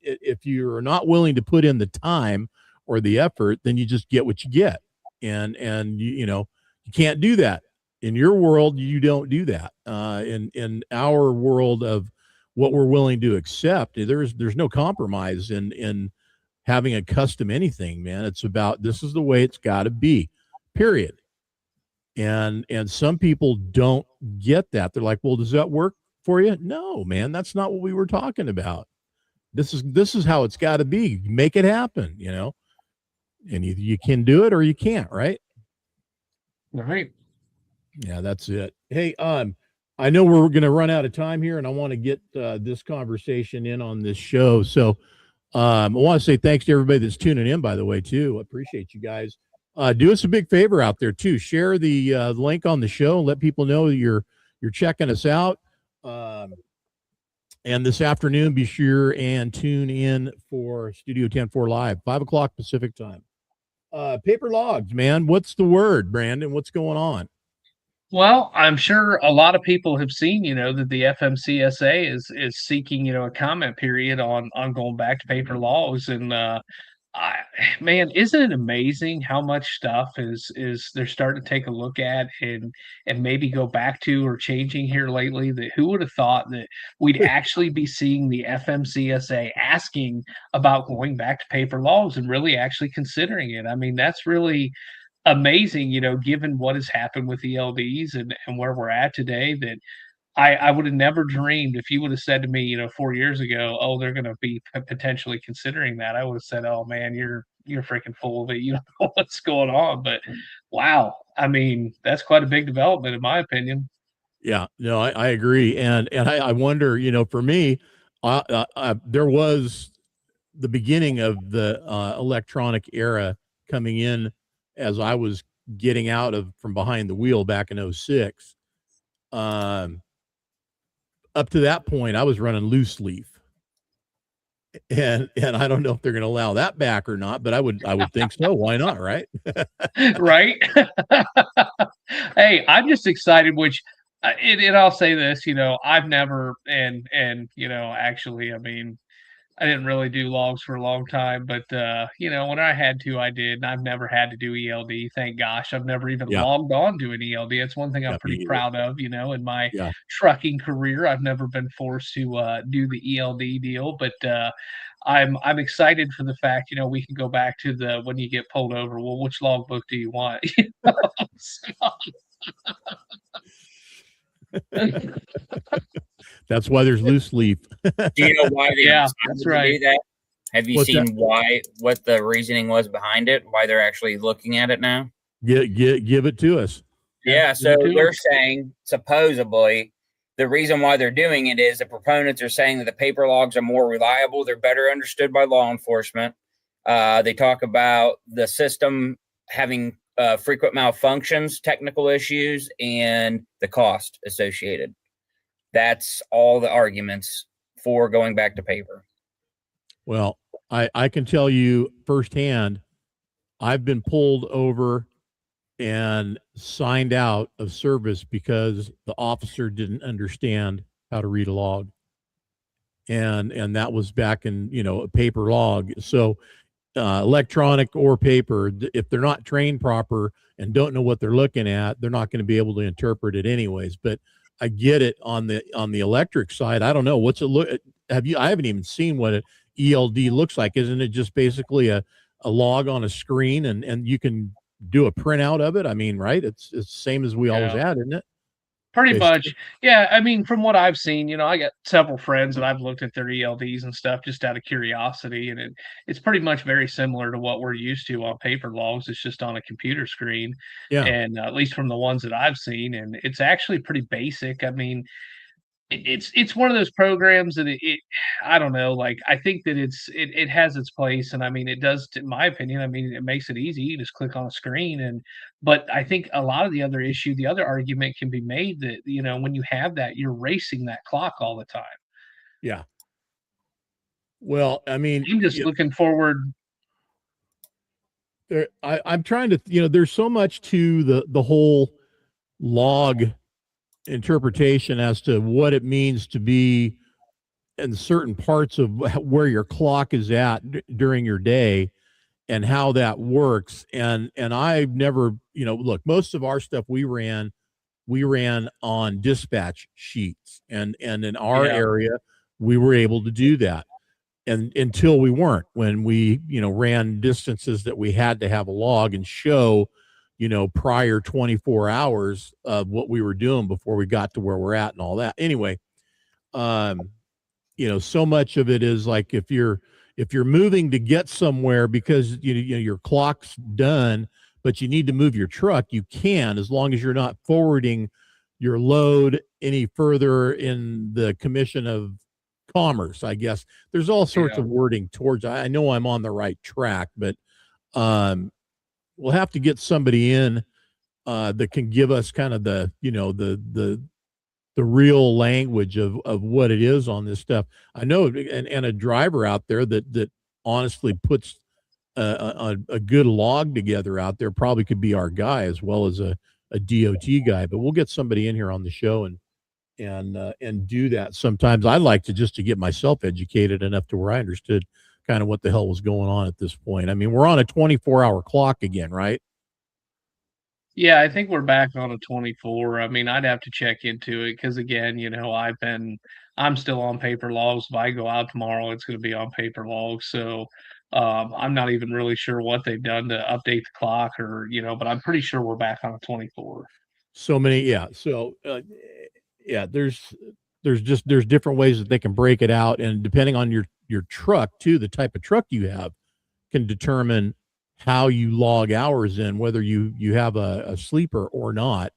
if you're not willing to put in the time or the effort, then you just get what you get. And you know, you can't do that. In your world, you don't do that. In our world of what we're willing to accept, there's no compromise in having a custom anything, man. It's about, this is the way it's got to be, period. And some people don't get that. They're like, well, does that work for you? No, man, that's not what we were talking about. This is how it's got to be. Make it happen, you know. And either you can do it or you can't, right? Right. Yeah, that's it. Hey, I know we're going to run out of time here, and I want to get this conversation in on this show. So I want to say thanks to everybody that's tuning in, by the way, too. I appreciate you guys. Do us a big favor out there, too. Share the link on the show and let people know that you're checking us out. And this afternoon, be sure and tune in for Studio 10-4 Live, 5 o'clock Pacific time. Paper logs, man. What's the word, Brandon? What's going on? Well, I'm sure a lot of people have seen, you know, that the FMCSA is seeking, you know, a comment period on going back to paper laws, and I, man, isn't it amazing how much stuff is they're starting to take a look at and maybe go back to or changing here lately? That who would have thought that we'd actually be seeing the FMCSA asking about going back to paper logs and really actually considering it? I mean, that's really amazing, you know, given what has happened with ELDs and where we're at today, that I would have never dreamed if you would have said to me, you know, 4 years ago, oh, they're going to be potentially considering that. I would have said, oh man, you're freaking full of it. You don't know what's going on. But wow, I mean, that's quite a big development in my opinion. Yeah, no, I agree. And I wonder, you know, for me, there was the beginning of the electronic era coming in as I was getting out of from behind the wheel back in 06. Up to that point, I was running loose leaf. And I don't know if they're going to allow that back or not, but I would think so. Why not, right? Right. Hey, I'm just excited, which and I'll say this, you know, I've never and you know, actually, I mean, I didn't really do logs for a long time, but you know, when I had to, I did. And I've never had to do ELD. Thank gosh. I've never even Yeah. logged on to an ELD. It's one thing I'm Yeah, me pretty either. proud of, you know, in my Yeah. trucking career. I've never been forced to do the ELD deal, but I'm excited for the fact, you know, we can go back to the when you get pulled over. Well, which logbook do you want? You know, That's why there's loose leaf. Do you know why they Yeah, decided that's to right. do that? Have you What's that? seen what the reasoning was behind it? Why they're actually looking at it now? Give it to us. Yeah, give so it to they're us. saying supposedly the reason why they're doing it is the proponents are saying that the paper logs are more reliable, they're better understood by law enforcement. They talk about the system having frequent malfunctions, technical issues, and the cost associated. That's all the arguments for going back to paper. Well, I can tell you firsthand, I've been pulled over and signed out of service because the officer didn't understand how to read a log. And that was back in, a paper log. So electronic or paper, if they're not trained proper and don't know what they're looking at, they're not going to be able to interpret it anyways. But I get it on the electric side. I don't know what's it look. I haven't even seen what an ELD looks like. Isn't it just basically a log on a screen and you can do a printout of it? I mean, right? It's the same as we always had, isn't it? Pretty much. Yeah. I mean, from what I've seen, I got several friends that I've looked at their ELDs and stuff just out of curiosity. And it's pretty much very similar to what we're used to on paper logs. It's just on a computer screen. Yeah. And at least from the ones that I've seen, and it's actually pretty basic. I mean, it's one of those programs that I don't know, like, I think that it has its place, and I mean, it does, in my opinion. I mean, it makes it easy. You just click on a screen, but I think a lot of the other argument can be made that, when you have that, you're racing that clock all the time. Yeah. Well, I mean, I'm just looking forward. I'm trying to, there's so much to the whole log interpretation as to what it means to be in certain parts of where your clock is at during your day and how that works. And I've never, look, most of our stuff we ran on dispatch sheets, and in our area we were able to do that. And until we weren't, when we, ran distances that we had to have a log and show, prior 24 hours of what we were doing before we got to where we're at and all that. Anyway, so much of it is like, if you're moving to get somewhere because your clock's done, but you need to move your truck, you can, as long as you're not forwarding your load any further in the commission of commerce, I guess. There's all sorts of wording towards, I know I'm on the right track, but we'll have to get somebody in that can give us kind of the real language of what it is on this stuff. I know, and a driver out there that honestly puts a good log together out there probably could be our guy, as well as a DOT guy. But we'll get somebody in here on the show and do that. Sometimes I like to just to get myself educated enough to where I understood kind of what the hell was going on at this point. I mean, we're on a 24-hour clock again, right? Yeah, I think we're back on a 24. I mean, I'd have to check into it because, again, I'm still on paper logs. If I go out tomorrow, it's going to be on paper logs. So I'm not even really sure what they've done to update the clock, but I'm pretty sure we're back on a 24. So many, yeah. So there's different ways that they can break it out, and depending on your truck too, the type of truck you have can determine how you log hours in, whether you have a sleeper or not,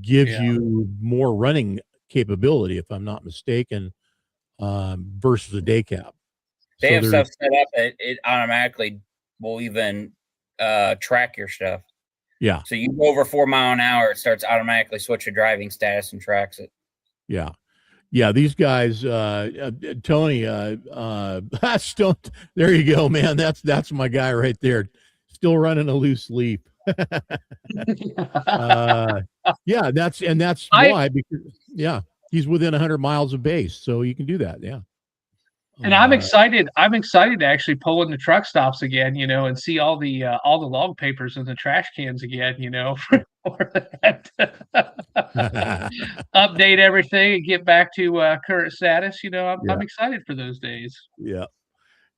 gives you more running capability, if I'm not mistaken, versus a day cab. They have stuff set up that it automatically will even track your stuff. Yeah. So you go over 4 miles an hour, it starts automatically switching driving status and tracks it. Yeah. Yeah, these guys, Tony, still, there you go, man. That's my guy right there. Still running a loose leaf. Yeah, that's why, because he's within 100 miles of base, so you can do that. Yeah. And I'm excited to actually pull in the truck stops again, and see all the log papers in the trash cans again, for that. Update everything and get back to current status. I'm excited for those days. Yeah.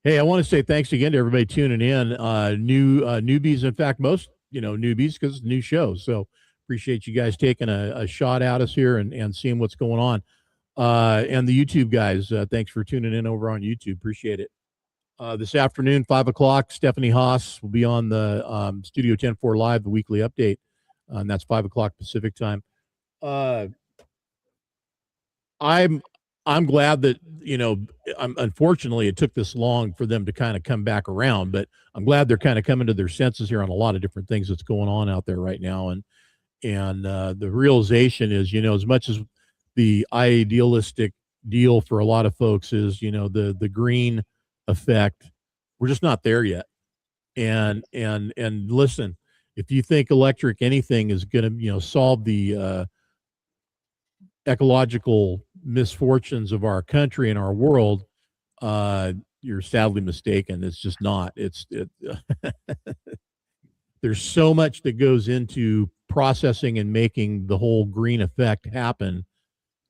Hey, I want to say thanks again to everybody tuning in. Newbies, in fact, most newbies, because it's a new show. So appreciate you guys taking a shot at us here and seeing what's going on. And the YouTube guys, thanks for tuning in over on YouTube. Appreciate it. This afternoon, 5:00, Stephanie Haas will be on the Studio 10-4 Live, the weekly update, and that's 5:00 Pacific time. I'm glad that unfortunately it took this long for them to kind of come back around, but I'm glad they're kind of coming to their senses here on a lot of different things that's going on out there right now, and the realization is, as much as the idealistic deal for a lot of folks is, the green effect, we're just not there yet. And listen, if you think electric anything is going to, solve the ecological misfortunes of our country and our world, you're sadly mistaken. It's just not. There's so much that goes into processing and making the whole green effect happen.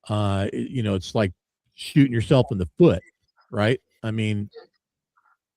It's like shooting yourself in the foot, right? I mean,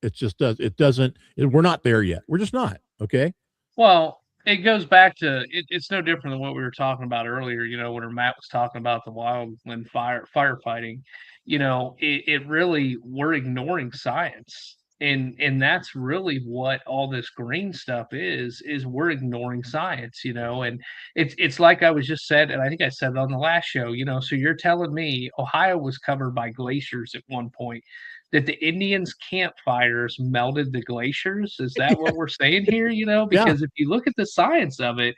we're not there yet. We're just not. Okay. Well, it goes back to it's no different than what we were talking about earlier, when Matt was talking about the wildland firefighting. It really, we're ignoring science. And that's really what all this green stuff is we're ignoring science, and it's like I was just said, and I think I said it on the last show, so you're telling me Ohio was covered by glaciers at one point, that the Indians' campfires melted the glaciers? Is that what we're saying here? Because if you look at the science of it,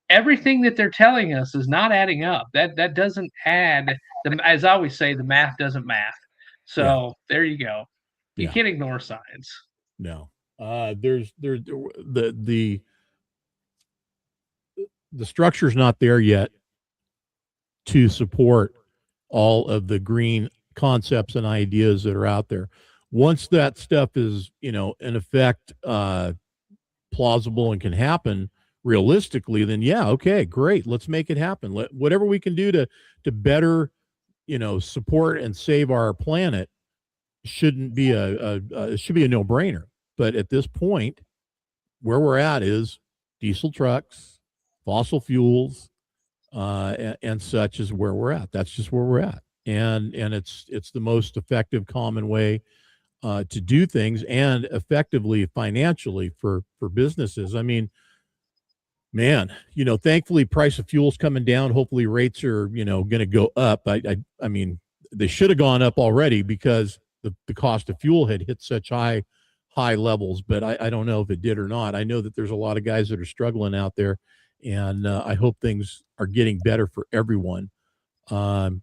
everything that they're telling us is not adding up. That doesn't add. As I always say, the math doesn't math. So there you go. You can't ignore science. No. There's the structure's not there yet to support all of the green concepts and ideas that are out there. Once that stuff is, in effect, plausible and can happen realistically, then okay, great, let's make it happen. Whatever we can do to better, support and save our planet shouldn't be it should be a no-brainer. But at this point, where we're at is diesel trucks, fossil fuels, and such is where we're at. That's just where we're at. And it's the most effective, common way to do things, and effectively financially for businesses. I mean, man, thankfully price of fuel's coming down. Hopefully rates are, going to go up. I mean, they should have gone up already because the cost of fuel had hit such high levels, but I don't know if it did or not. I know that there's a lot of guys that are struggling out there, and I hope things are getting better for everyone. The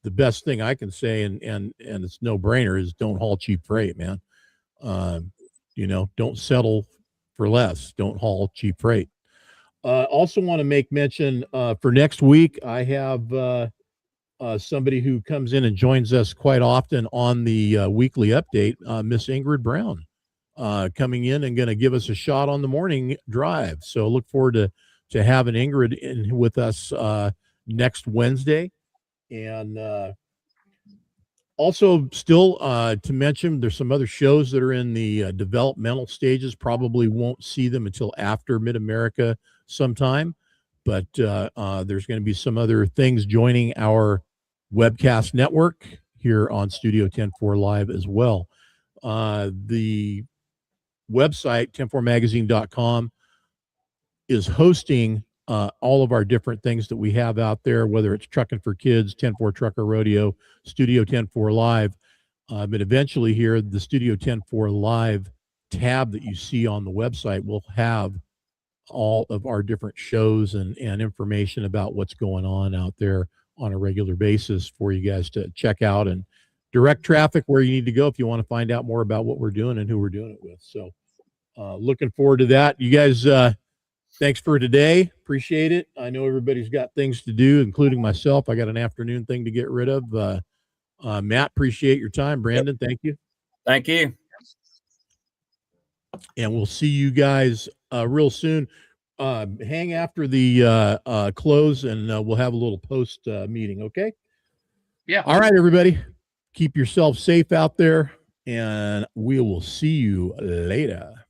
best thing I can say, and it's no brainer, is don't haul cheap freight, man. Don't settle for less. Don't haul cheap freight. Also want to make mention, for next week, I have somebody who comes in and joins us quite often on the weekly update, Miss Ingrid Brown, coming in and going to give us a shot on the morning drive. So look forward to having Ingrid in with us next Wednesday. And also still to mention, there's some other shows that are in the developmental stages. Probably won't see them until after Mid-America sometime, but there's going to be some other things joining our webcast network here on Studio 10-4 Live as well. The website, 10-4magazine.com, is hosting all of our different things that we have out there, whether it's Trucking for Kids, 10-4 Trucker Rodeo, Studio 10-4 Live. But eventually here, the Studio 10-4 Live tab that you see on the website will have all of our different shows and information about what's going on out there on a regular basis for you guys to check out, and direct traffic where you need to go if you want to find out more about what we're doing and who we're doing it with. So looking forward to that. You guys, thanks for today. Appreciate it. I know everybody's got things to do, including myself. I got an afternoon thing to get rid of. Matt, appreciate your time. Brandon, Thank you. Thank you. And we'll see you guys real soon. Hang after the close, and we'll have a little post meeting. Okay. Yeah. All right, everybody. Keep yourself safe out there, and we will see you later.